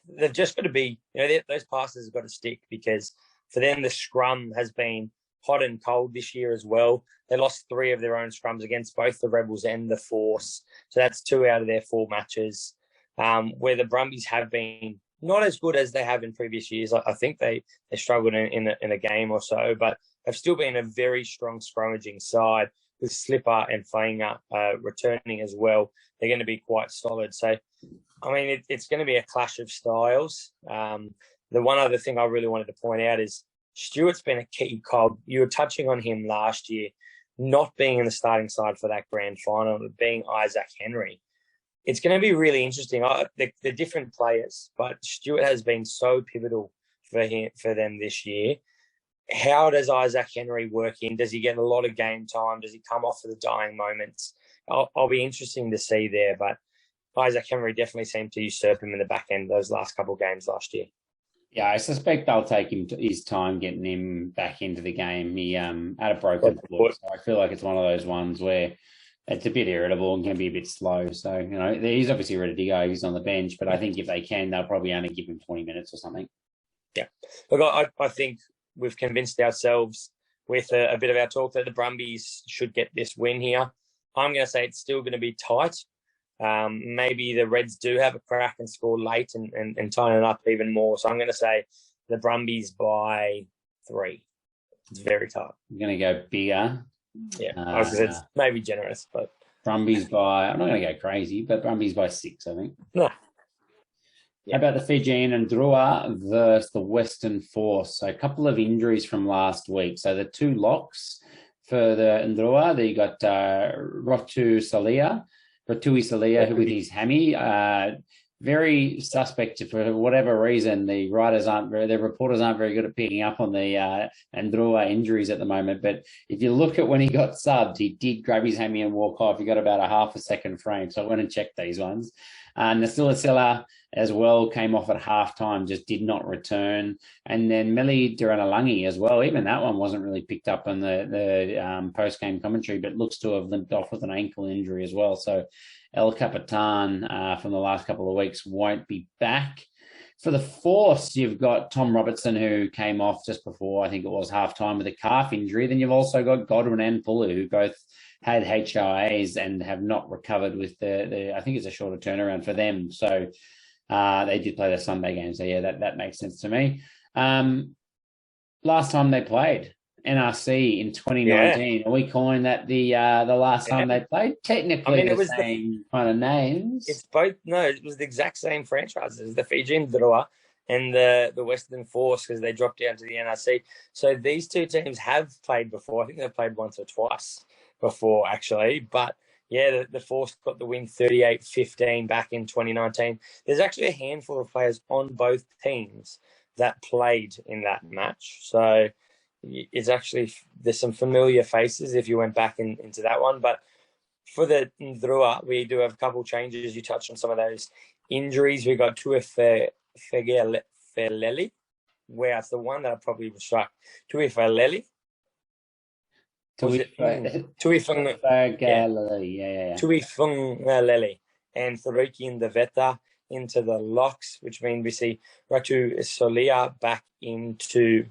They've just got to be, those passes have got to stick, because for them, the scrum has been hot and cold this year as well. They lost 3 of their own scrums against both the Rebels and the Force. So that's 2 out of their 4 matches, where the Brumbies have been not as good as they have in previous years. I think they struggled in a game or so, but they've still been a very strong scrummaging side with Slipper and Fainga returning as well. They're going to be quite solid. So, I mean, it's going to be a clash of styles. The one other thing I really wanted to point out is Stewart's been a key cog. You were touching on him last year, not being in the starting side for that grand final, but being Isaac Henry. It's going to be really interesting. They're different players, but Stewart has been so pivotal for them this year. How does Isaac Henry work in? Does he get a lot of game time? Does he come off for the dying moments? I'll be interesting to see there, but Isaac Henry definitely seemed to usurp him in the back end those last couple of games last year. Yeah, I suspect they'll take his time getting him back into the game. He had a broken foot, so I feel like it's one of those ones where it's a bit irritable and can be a bit slow. So, he's obviously ready to go. He's on the bench, but I think if they can, they'll probably only give him 20 minutes or something. Yeah. Look, I think we've convinced ourselves with a bit of our talk that the Brumbies should get this win here. I'm going to say it's still going to be tight. Maybe the Reds do have a crack and score late and tie it up even more. So I'm going to say the Brumbies by 3. It's very tight. I'm going to go bigger. Yeah, I was going to say it's maybe generous, but Brumbies by, I'm not going to go crazy, but Brumbies by 6, I think. No. Yeah. How about the Fijian and Drua versus the Western Force? So a couple of injuries from last week. So the 2 locks for the Ndrua, you got Rotui Salia, who with his hammy, very suspect for whatever reason. The reporters aren't very good at picking up on the Ndrua injuries at the moment. But if you look at when he got subbed, he did grab his hammy and walk off. He got about a half a second frame. So I went and checked these ones. Nasilasela as well came off at halftime, just did not return. And then Meli Diranalangi as well. Even that one wasn't really picked up on the post-game commentary, but looks to have limped off with an ankle injury as well. So El Capitan from the last couple of weeks won't be back. For the Force, you've got Tom Robertson, who came off just before, I think it was halftime, with a calf injury. Then you've also got Godwin and Pulu, who both had HIAs and have not recovered with I think it's a shorter turnaround for them. So they did play the Sunday game. So, yeah, that makes sense to me. Last time they played, NRC in 2019. Are we calling that the last time they played? Technically, it was the same kind of names. It's both. No, it was the exact same franchises. The Fijian Drua and the Western Force, because they dropped down to the NRC. So these two teams have played before. I think they've played once or twice before, actually. But yeah, the Force got the win 38-15 back in 2019. There's actually a handful of players on both teams that played in that match. So it's actually, there's some familiar faces if you went back into that one. But for the Ndrua, we do have a couple changes. You touched on some of those injuries. We got Tuifeleli, where it's the one that I probably would strike. Tuifeleli. Tuifungaleli. And Thuriki in the Veta into the locks, which means we see Ratu Solia back into,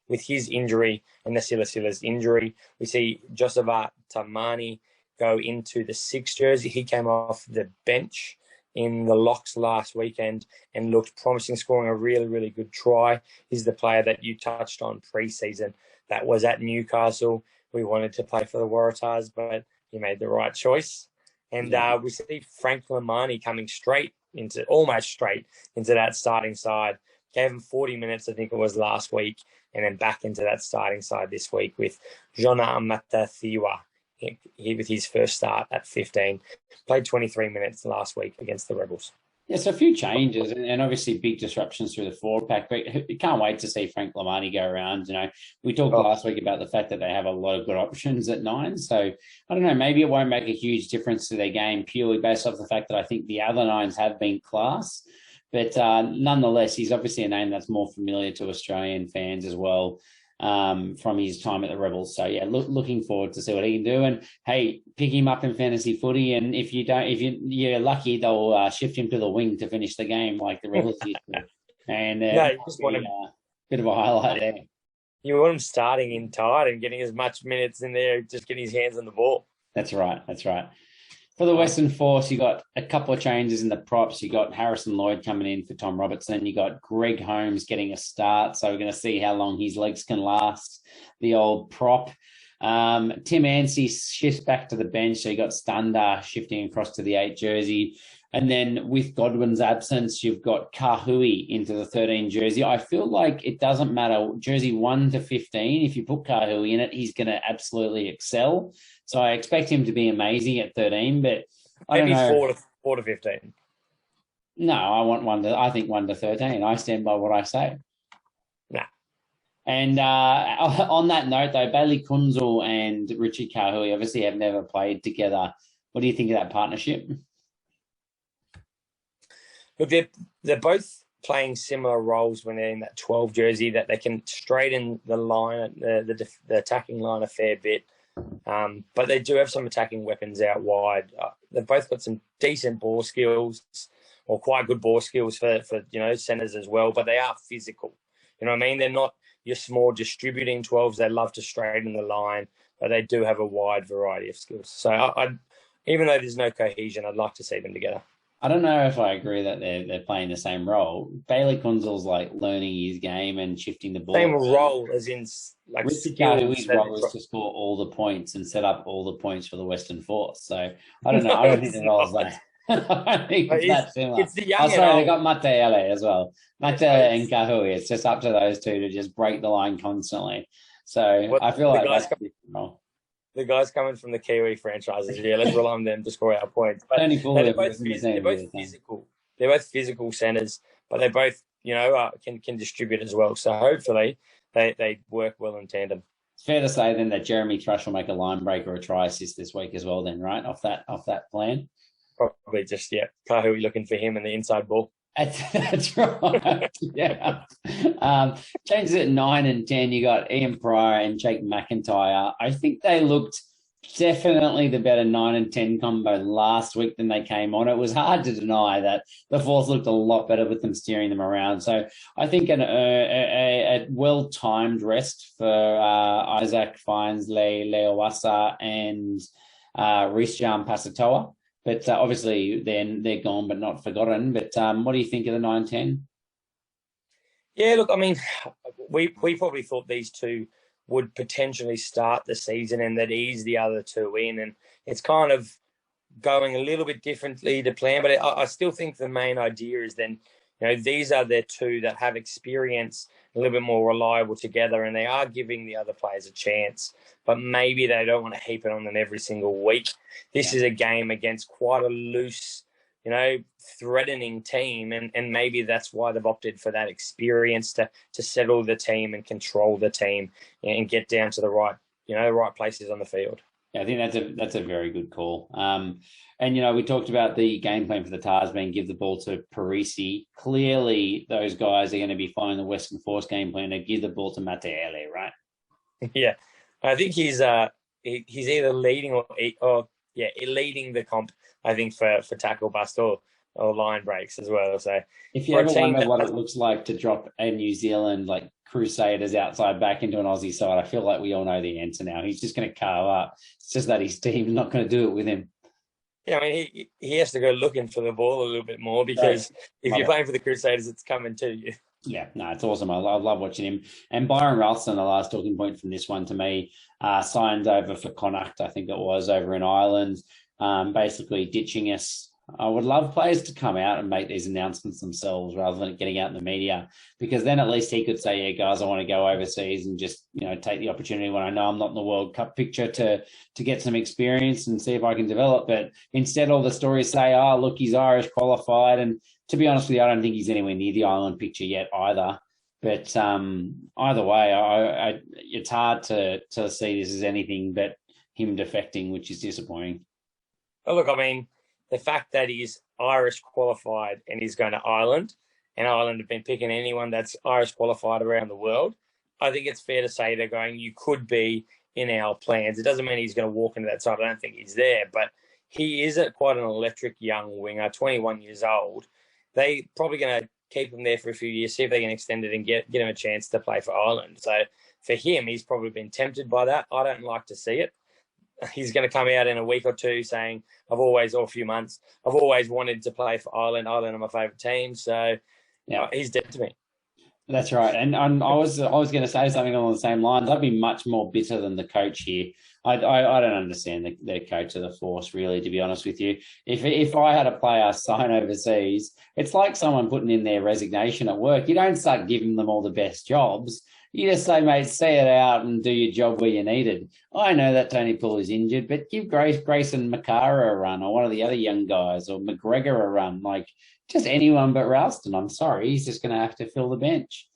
with his injury and the Silasila's injury. We see Josava Tamani go into the 6 jersey. He came off the bench in the locks last weekend and looked promising, scoring a really, really good try. He's the player that you touched on pre-season that was at Newcastle. We wanted to play for the Waratahs, but he made the right choice. And we see Frank Lamani coming almost straight into that starting side. Gave him 40 minutes, I think it was last week, and then back into that starting side this week with Jona Amathathiwa. He with his first start at 15. Played 23 minutes last week against the Rebels. Yeah, so a few changes and obviously big disruptions through the forward pack. But you can't wait to see Frank Lamani go around. We talked last week about the fact that they have a lot of good options at 9. So I don't know, maybe it won't make a huge difference to their game purely based off the fact that I think the other 9s have been class. But nonetheless, he's obviously a name that's more familiar to Australian fans as well. From his time at the Rebels. So yeah, looking forward to see what he can do. And hey, pick him up in fantasy footy. And if you're lucky, they'll shift him to the wing to finish the game like the Rebels used to. And you just want a bit of a highlight there. You want him starting in tight and getting as much minutes in there, just getting his hands on the ball. That's right. For the Western Force, you got a couple of changes in the props. You got Harrison Lloyd coming in for Tom Robertson. You got Greg Holmes getting a start. So we're going to see how long his legs can last, the old prop. Tim Anstey shifts back to the bench. So you got Stundar shifting across to the 8 jersey. And then with Godwin's absence, you've got Kahui into the 13 jersey. I feel like it doesn't matter, jersey 1 to 15. If you put Kahui in it, he's going to absolutely excel. So I expect him to be amazing at 13, but I don't know. Maybe 4 to 15. No, I think 1 to 13. I stand by what I say. Nah. And on that note, though, Bailey Kunzel and Richard Kahui obviously have never played together. What do you think of that partnership? Look, they're both playing similar roles when they're in that 12 jersey, that they can straighten the line, the attacking line a fair bit. But they do have some attacking weapons out wide. They've both got some decent ball skills, or quite good ball skills for centres as well. But they are physical. You know what I mean? They're not your small distributing 12s. They love to straighten the line, but they do have a wide variety of skills. So even though there's no cohesion, I'd like to see them together. I don't know if I agree that they're playing the same role. Bailey Kunzel's like learning his game and shifting the ball. Same role as in like Richard Kahui's role is to score all the points and set up all the points for the Western Force. So I don't know. I don't think the role's like I think it's that similar. It's the young. They got Matele as well. Matele and Kahui. It's just up to those two to just break the line constantly. So I feel like that's the role. The guys coming from the Kiwi franchises, let's rely on them to score our points. But they're both physical. They're both physical centres, but they both, can distribute as well. So hopefully they work well in tandem. It's fair to say then that Jeremy Thrush will make a line break or a try assist this week as well then, right? Off that plan? Probably just, Kahui looking for him in the inside ball. That's right. Yeah. Changes at 9 and 10. You got Ian Pryor and Jake McIntyre. I think they looked definitely the better 9 and 10 combo last week than they came on. It was hard to deny that the Force looked a lot better with them steering them around. So I think a well-timed rest for Isaac Finesley, Leowasa, and Reece-Jan Pasatoa. But obviously, then they're gone but not forgotten. But what do you think of the 9-10? Yeah, look, I mean, we probably thought these two would potentially start the season and that ease the other two in. And it's kind of going a little bit differently to plan. But I still think the main idea is then these are the two that have experience, a little bit more reliable together, and they are giving the other players a chance. But maybe they don't want to heap it on them every single week. This is a game against quite a loose, threatening team, and maybe that's why they've opted for that experience to settle the team and control the team and get down to the right, right places on the field. Yeah, I think that's a very good call. And we talked about the game plan for the Tasman, give the ball to Parisi. Clearly, those guys are going to be following the Western Force game plan to give the ball to Mateele, right? Yeah, I think he's either leading or leading the comp. I think for tackle bust or line breaks as well. So if you ever wonder what it looks like to drop a New Zealand like Crusaders outside back into an Aussie side, I feel like we all know the answer now. He's just going to carve up. It's just that his team's not going to do it with him. Yeah, I mean, he has to go looking for the ball a little bit more because if you're playing for the Crusaders, it's coming to you. Yeah, no, it's awesome. I love watching him. And Byron Ralston, the last talking point from this one to me, signed over for Connacht, I think it was, over in Ireland, basically ditching us. I would love players to come out and make these announcements themselves rather than getting out in the media, because then at least he could say, yeah, guys, I want to go overseas and just, take the opportunity when I know I'm not in the World Cup picture to get some experience and see if I can develop. But instead, all the stories say, oh, look, he's Irish qualified. And to be honest with you, I don't think he's anywhere near the Ireland picture yet either. But either way, it's hard to see this as anything but him defecting, which is disappointing. Oh, look, I mean, the fact that he's Irish qualified and he's going to Ireland, and Ireland have been picking anyone that's Irish qualified around the world, I think it's fair to say they're going, you could be in our plans. It doesn't mean he's going to walk into that side. I don't think he's there, but he is quite an electric young winger, 21 years old. They probably going to keep him there for a few years, see if they can extend it and get him a chance to play for Ireland. So for him, he's probably been tempted by that. I don't like to see it. He's going to come out in a week or two saying, or a few months, I've always wanted to play for Ireland. Ireland are my favourite team. So he's dead to me. That's right. And I was going to say something along the same lines. I'd be much more bitter than the coach here. I don't understand the coach of the Force, really, to be honest with you. If I had a player sign overseas, it's like someone putting in their resignation at work. You don't start giving them all the best jobs. You just say, mate, see it out and do your job where you needed. I know that Tony Poole is injured, but give Grayson McArdle a run, or one of the other young guys, or McGregor a run. Like, just anyone but Ralston. I'm sorry. He's just going to have to fill the bench.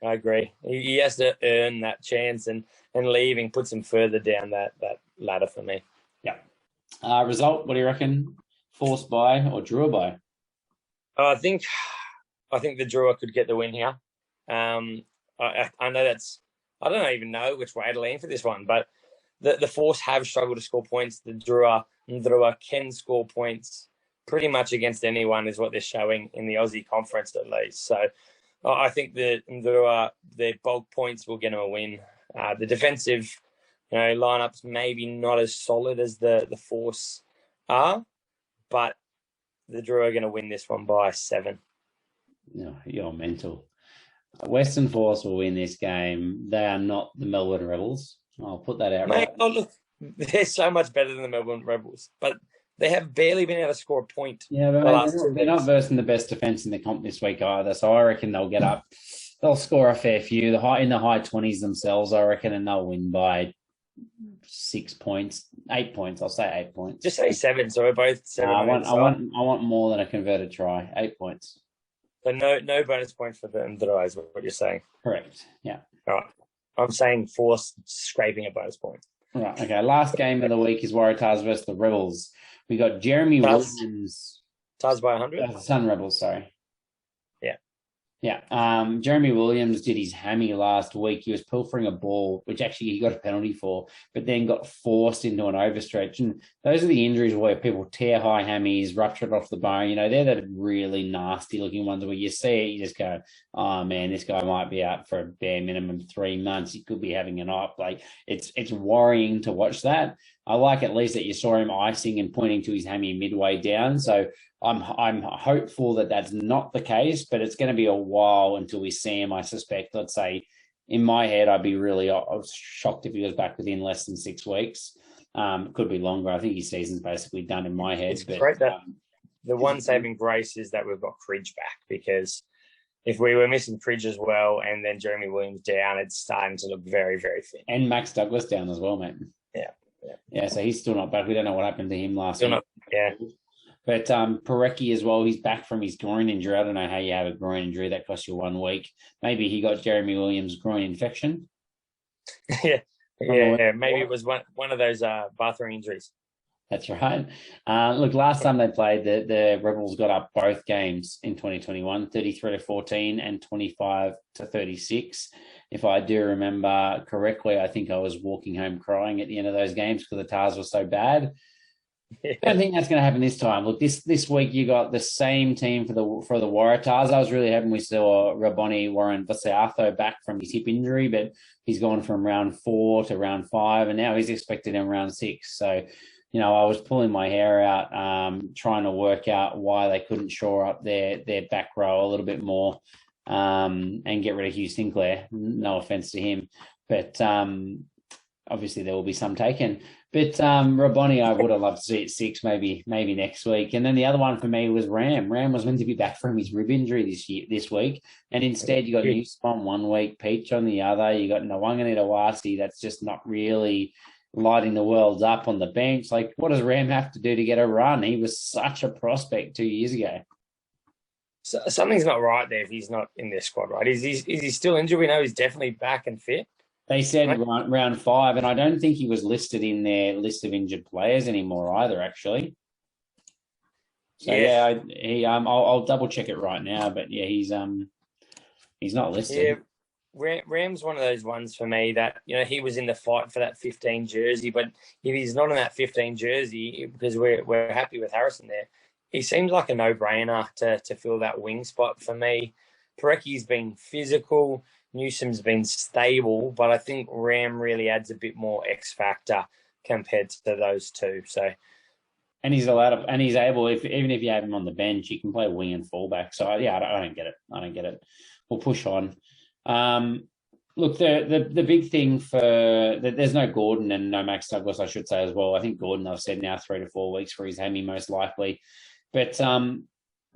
I agree. He has to earn that chance, and leaving puts him further down that ladder for me. Yeah. Result, what do you reckon? Forced by or drew by? I think the drawer could get the win here. I know I don't even know which way to lean for this one, but the Force have struggled to score points. The Drua can score points pretty much against anyone, is what they're showing in the Aussie conference at least. So I think their bulk points will get them a win. The defensive, lineups maybe not as solid as the Force are, but the Drua are going to win this one by 7. No, you're mental. Western Force will win this game. They are not the Melbourne Rebels. I'll put that out. Mate, look, they're so much better than the Melbourne Rebels, but they have barely been able to score a point. Yeah, but they're not versing the best defence in the comp this week either, so I reckon they'll get up. They'll score a fair few. In the high 20s themselves, I reckon, and they'll win by 6 points, 8 points. I'll say 8 points. Just say 7, so we're both 7. I want more than a converted try. 8 points. So no bonus points for the Android is what you're saying. Correct. Yeah. All right. I'm saying Force scraping a bonus point. Right. Okay. Last game of the week is Waratahs versus the Rebels. We got Jeremy Williams. Taz by 100. Sun Rebels. Sorry. Yeah. Yeah. Jeremy Williams did his hammy last week. He was pilfering a ball, which actually he got a penalty for, but then got forced into an overstretch. And those are the injuries where people tear high hammies, rupture it off the bone. They're the really nasty looking ones where you see it, you just go, oh man, this guy might be out for a bare minimum 3 months. He could be having an op. Like it's worrying to watch that. I like at least that you saw him icing and pointing to his hammy midway down. So I'm hopeful that that's not the case, but it's going to be a while until we see him, I suspect. Let's say, in my head, I was shocked if he was back within less than 6 weeks. Could be longer. I think his season's basically done in my head. It's great that the one saving grace is that we've got Cridge back, because if we were missing Cridge as well and then Jeremy Williams down, it's starting to look very, very thin. And Max Douglas down as well, mate. Yeah, so he's still not back. We don't know what happened to him last week. But Parecki as well, he's back from his groin injury. I don't know how you have a groin injury that costs you 1 week. Maybe he got Jeremy Williams' groin infection. Maybe it was one of those bathroom injuries. That's right. Look, last time they played, the Rebels got up both games in 2021, 33-14 and 25-36. If I do remember correctly, I think I was walking home crying at the end of those games because the Tars were so bad. I don't think that's going to happen this time. Look, this week you got the same team for the Waratahs. I was really hoping we saw Raboni Warren Vasiatho back from his hip injury, but he's gone from round 4 to round 5, and now he's expected in round 6. So, you know, I was pulling my hair out, trying to work out why they couldn't shore up their back row a little bit more, and get rid of Hugh Sinclair. No offense to him, but obviously there will be some taken. But Raboni, I would have loved to see at 6, maybe next week. And then the other one for me was Ram. Ram was meant to be back from his rib injury this week, and instead you got Newsom 1 week, Peach on the other. You got Nwanganitawasi. That's just not really lighting the world up on the bench. Like, what does Ram have to do to get a run? He was such a prospect 2 years ago. So something's not right there if he's not in their squad, right? Is he still injured? We know he's definitely back and fit. They said round 5, and I don't think he was listed in their list of injured players anymore either, actually. So I'll double check it right now, but yeah, he's not listed. Yeah, Ram's one of those ones for me that, you know, he was in the fight for that 15 jersey, but if he's not in that 15 jersey, because we're happy with Harrison there, he seems like a no-brainer to fill that wing spot for me. Parecki's been physical. Newsom's been stable, but I think Ram really adds a bit more X factor compared to those two. So, and he's able, even if you have him on the bench, he can play wing and fullback. So yeah, I don't get it. We'll push on. Look, the big thing there's no Gordon and no Max Douglas, I should say as well. I think Gordon, I've said now 3 to 4 weeks for his hammy most likely, but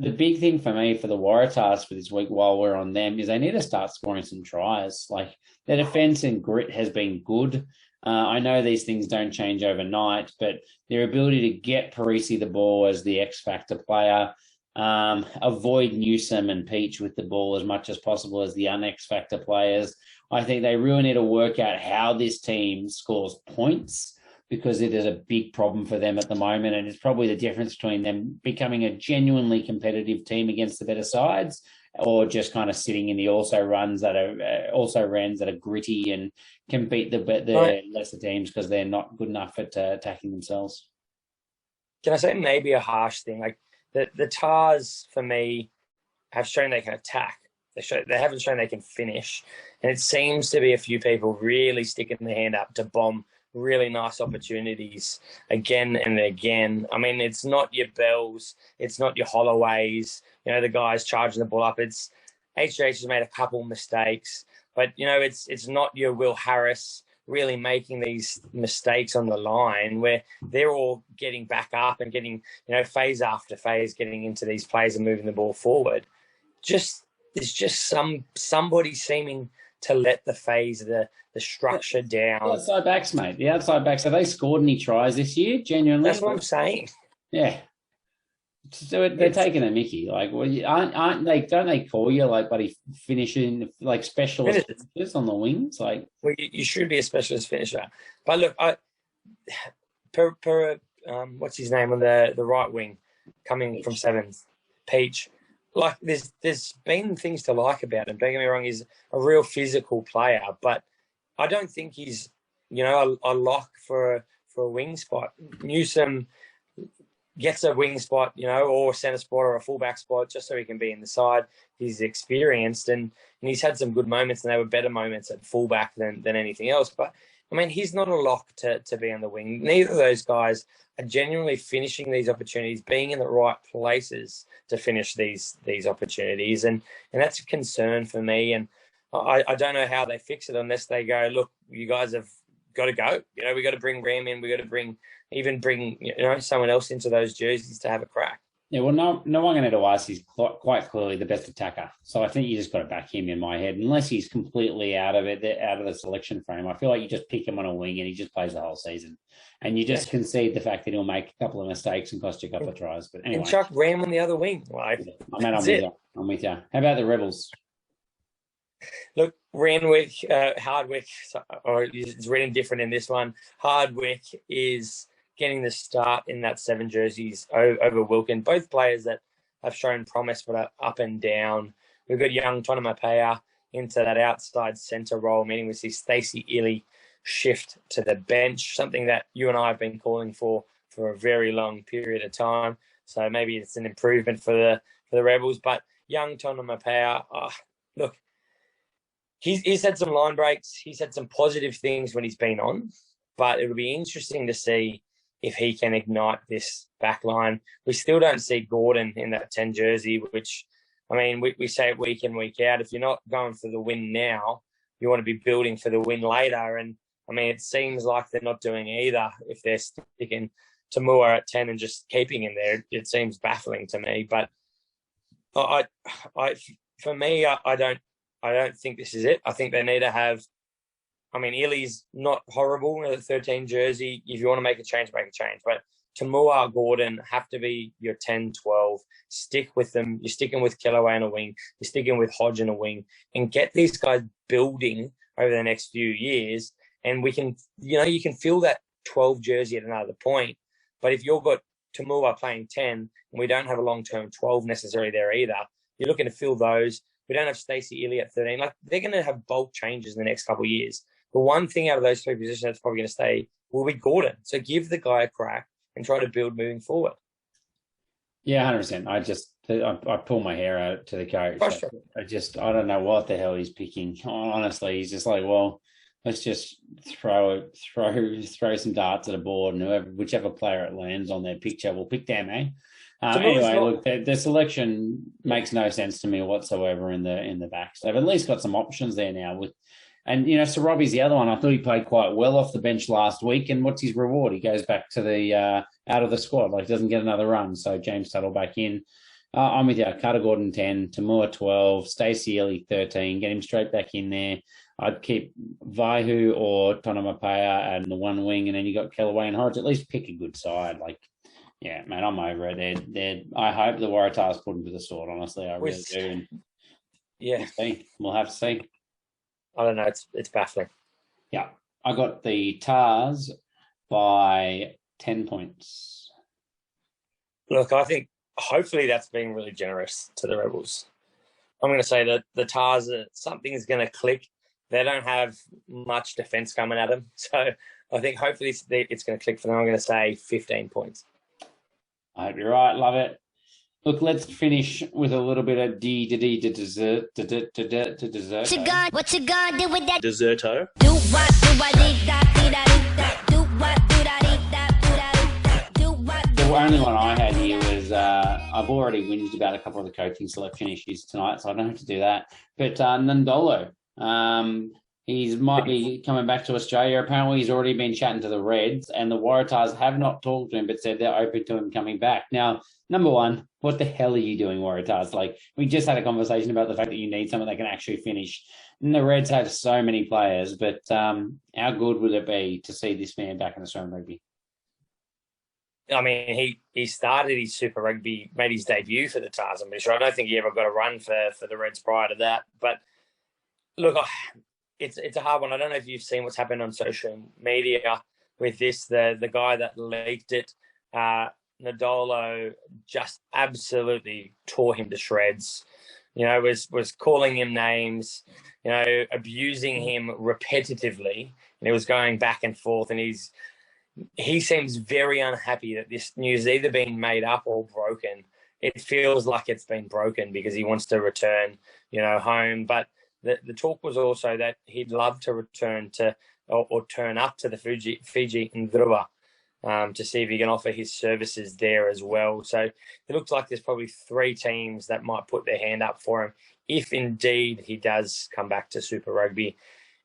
the big thing for me for the Waratahs for this week, while we're on them, is they need to start scoring some tries. Like, their defence and grit has been good. I know these things don't change overnight, but their ability to get Parisi the ball as the X factor player, avoid Newsom and Peach with the ball as much as possible as the un-X factor players. I think they really need to work out how this team scores points, because it is a big problem for them at the moment, and it's probably the difference between them becoming a genuinely competitive team against the better sides, or just kind of sitting in the also runs that are gritty and can beat the lesser teams because they're not good enough at attacking themselves. Can I say maybe a harsh thing? Like, the Tars for me have shown they can attack. They haven't shown they can finish, and it seems to be a few people really sticking their hand up to bomb really nice opportunities again and again. I mean, it's not your Bells, it's not your Holloways, you know, the guys charging the ball up. It's HH has made a couple mistakes, but, you know, it's not your Will Harris really making these mistakes on the line where they're all getting back up and getting, you know, phase after phase, getting into these plays and moving the ball forward. There's just somebody seeming to let the phase, the structure down. The outside backs, mate. The outside backs. Have they scored any tries this year? Genuinely? That's what I'm saying. Yeah. So they're taking a mickey. Like, well, aren't they? Don't they call you like buddy finishing like specialist finishers on the wings? Like, well, you should be a specialist finisher. But look, what's his name on the right wing, coming from sevens, Peach. Like, there's been things to like about him. Don't get me wrong, he's a real physical player, but I don't think he's, you know, a lock for a wing spot. Newsom gets a wing spot, you know, or a centre spot or a fullback spot just so he can be in the side. He's experienced and he's had some good moments, and they were better moments at fullback than anything else. But, I mean, he's not a lock to be on the wing. Neither of those guys are genuinely finishing these opportunities, being in the right places to finish these opportunities. And that's a concern for me. And I don't know how they fix it unless they go, look, you guys have got to go. You know, we got to bring Ram in. We got to bring you know, someone else into those jerseys to have a crack. Yeah, well, Nawangana Dawasi is quite clearly the best attacker. So I think you just got to back him in my head, unless he's completely out of the selection frame. I feel like you just pick him on a wing and he just plays the whole season. And you just concede the fact that he'll make a couple of mistakes and cost you a couple of tries. But anyway. And Chuck Ram on the other wing. Like, I'm with you. How about the Rebels? Look, Hardwick, or it's written different in this one. Hardwick is getting the start in that 7 jerseys over Wilkin. Both players that have shown promise but are up and down. We've got young Tonamapea into that outside centre role, meaning we see Stacey Ely shift to the bench, something that you and I have been calling for a very long period of time. So maybe it's an improvement for the Rebels. But young Tonamapea, look, he's had some line breaks. He's had some positive things when he's been on, but it'll be interesting to see if he can ignite this back line. We still don't see Gordon in that 10 jersey, which, I mean, we say it week in, week out. If you're not going for the win now, you want to be building for the win later. And, I mean, it seems like they're not doing either if they're sticking Tamua at 10 and just keeping him there. It seems baffling to me. But for me, I don't think this is it. I think they need to have, I mean, Illy's not horrible in the 13 jersey. If you want to make a change, make a change. But Tamua, Gordon have to be your 10, 12. Stick with them. You're sticking with Kellaway on a wing. You're sticking with Hodge on a wing. And get these guys building over the next few years. And we can, you can fill that 12 jersey at another point. But if you've got Tamua playing 10 and we don't have a long-term 12 necessarily there either, you're looking to fill those. We don't have Stacey Ely at 13. Like, they're going to have bulk changes in the next couple of years. The one thing out of those 3 positions that's probably going to stay will be Gordon. So give the guy a crack and try to build moving forward. Yeah, 100%. I pull my hair out to the coach. I don't know what the hell he's picking. Honestly, he's just like, well, let's just throw some darts at a board, and whichever player it lands on their picture will pick them, eh? Anyway, look, the selection makes no sense to me whatsoever in the backs. They've at least got some options there now. Sir Robbie's the other one. I thought he played quite well off the bench last week. And what's his reward? He goes back to the out of the squad, like doesn't get another run. So James Tuttle back in. I'm with you. Carter Gordon 10, Tamua 12, Stacey Ely 13. Get him straight back in there. I'd keep Vaihu or Tonamapea and the one wing, and then you got Kellaway and Hodge. At least pick a good side. Like, yeah, man, I'm over it. I hope the Waratahs put him to the sword. Honestly, I really do. And yeah, we'll have to see. I don't know. It's baffling. Yeah, I got the Tars by 10 points. Look, I think hopefully that's being really generous to the Rebels. I'm going to say that the Tars, something is going to click. They don't have much defence coming at them. So I think hopefully it's going to click for them. I'm going to say 15 points. I hope you're right. Love it. Look, let's finish with a little bit of dessert. What you gonna do with that? Deserto. Do what, do what, do what, do what. The only one I had here was I've already whinged about a couple of the coaching selection issues tonight, so I don't have to do that. But Nandolo, he might be coming back to Australia. Apparently, he's already been chatting to the Reds, and the Waratahs have not talked to him, but said they're open to him coming back. Now, number one, what the hell are you doing, Waratahs? Like, we just had a conversation about the fact that you need someone that can actually finish. And the Reds have so many players, but how good would it be to see this man back in Australian rugby? I mean, he started his Super Rugby, made his debut for the Tars. I'm sure. I don't think he ever got a run for the Reds prior to that. But look, it's a hard one. I don't know if you've seen what's happened on social media with this. The guy that leaked it, Nadolo, just absolutely tore him to shreds. Was calling him names, abusing him repetitively, and it was going back and forth. And he seems very unhappy that this news has either been made up or broken. It feels like it's been broken because he wants to return, home. But the talk was also that he'd love to return to or turn up to the Fiji in Dhruva to see if he can offer his services there as well. So it looks like there's probably 3 teams that might put their hand up for him if indeed he does come back to Super Rugby.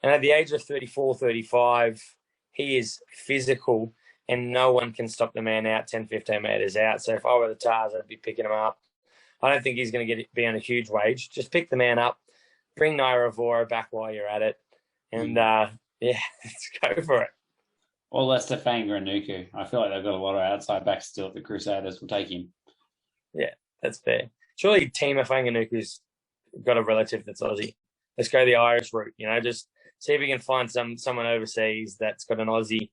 And at the age of 34, 35, he is physical. and no one can stop the man out 10, 15 metres out. So if I were the Tars, I'd be picking him up. I don't think he's going to be on a huge wage. Just pick the man up, bring Nairavora back while you're at it, and let's go for it. Or less Tafanga and Nuku. I feel like they've got a lot of outside backs still at the Crusaders. We'll take him. Yeah, that's fair. Surely Tima Fanganuku's got a relative that's Aussie. Let's go the Irish route, just see if we can find someone overseas that's got an Aussie,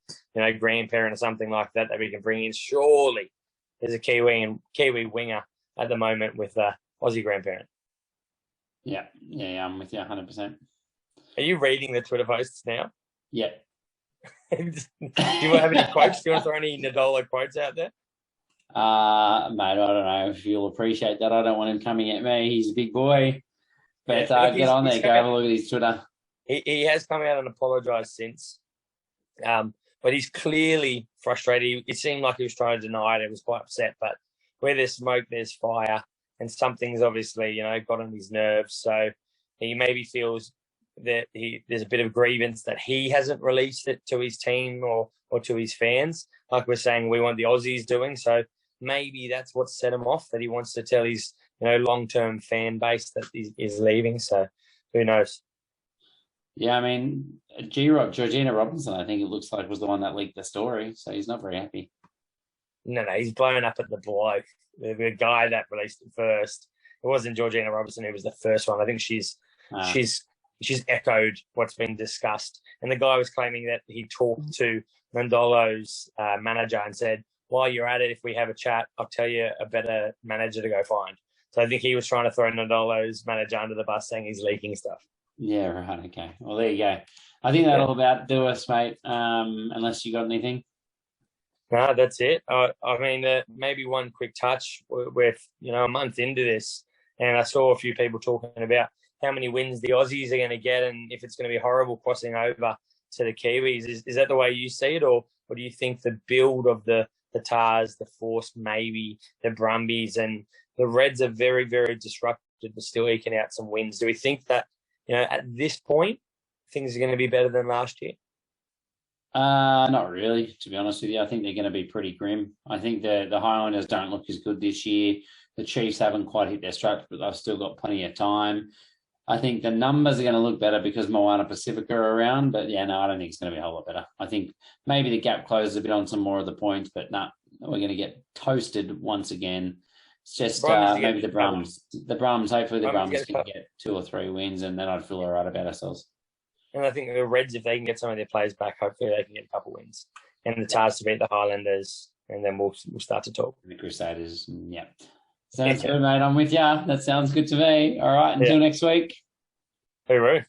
grandparent or something like that we can bring in. Surely there's a Kiwi winger at the moment with Aussie grandparent. Yeah, I'm with you 100%. Are you reading the Twitter posts now? Yeah. Do you have any quotes? Do you want to throw any Nadola quotes out there? Mate, I don't know if you'll appreciate that. I don't want him coming at me. He's a big boy. But get on there, go have a look at his Twitter. He has come out and apologised since. But he's clearly frustrated. It seemed like he was trying to deny it. He was quite upset. But where there's smoke, there's fire. And something's obviously, got on his nerves. So he maybe feels that there's a bit of grievance that he hasn't released it to his team or to his fans. Like we're saying, we want the Aussies doing. So maybe that's what set him off, that he wants to tell his long-term fan base that he's leaving. So who knows? Yeah, I mean, Georgina Robinson, I think it looks like, was the one that leaked the story. So he's not very happy. No, he's blown up at the bloke. The guy that released it first. It wasn't Georgina Robinson who was the first one. I think she's echoed what's been discussed. And the guy was claiming that he talked to Mandolo's manager and said, while you're at it, if we have a chat, I'll tell you a better manager to go find. So I think he was trying to throw Mandolo's manager under the bus, saying he's leaking stuff. Yeah, right. Okay. Well, there you go. I think that'll about do us, mate, unless you got anything. No, that's it. I mean, maybe one quick touch. We're a month into this, and I saw a few people talking about how many wins the Aussies are going to get and if it's going to be horrible crossing over to the Kiwis. Is that the way you see it, or do you think the build of the Tars, the Force, maybe the Brumbies and the Reds are very, very disrupted but still eking out some wins? Do we think that, at this point, things are going to be better than last year? Not really, to be honest with you. I think they're going to be pretty grim. I think the Highlanders don't look as good this year. The Chiefs haven't quite hit their straps, but they've still got plenty of time. I think the numbers are going to look better because Moana Pacific are around, but I don't think it's going to be a whole lot better. I think maybe the gap closes a bit on some more of the points, but we're going to get toasted once again. It's just maybe the Brums. Hopefully the Brums can get 2 or 3 wins, and then I'd feel all right about ourselves. And I think the Reds, if they can get some of their players back, hopefully they can get a couple wins. And the Tars to beat the Highlanders, and then we'll start to talk. The Crusaders, yeah. Sounds good, mate. I'm with you. That sounds good to me. All right, until next week. Hooroo.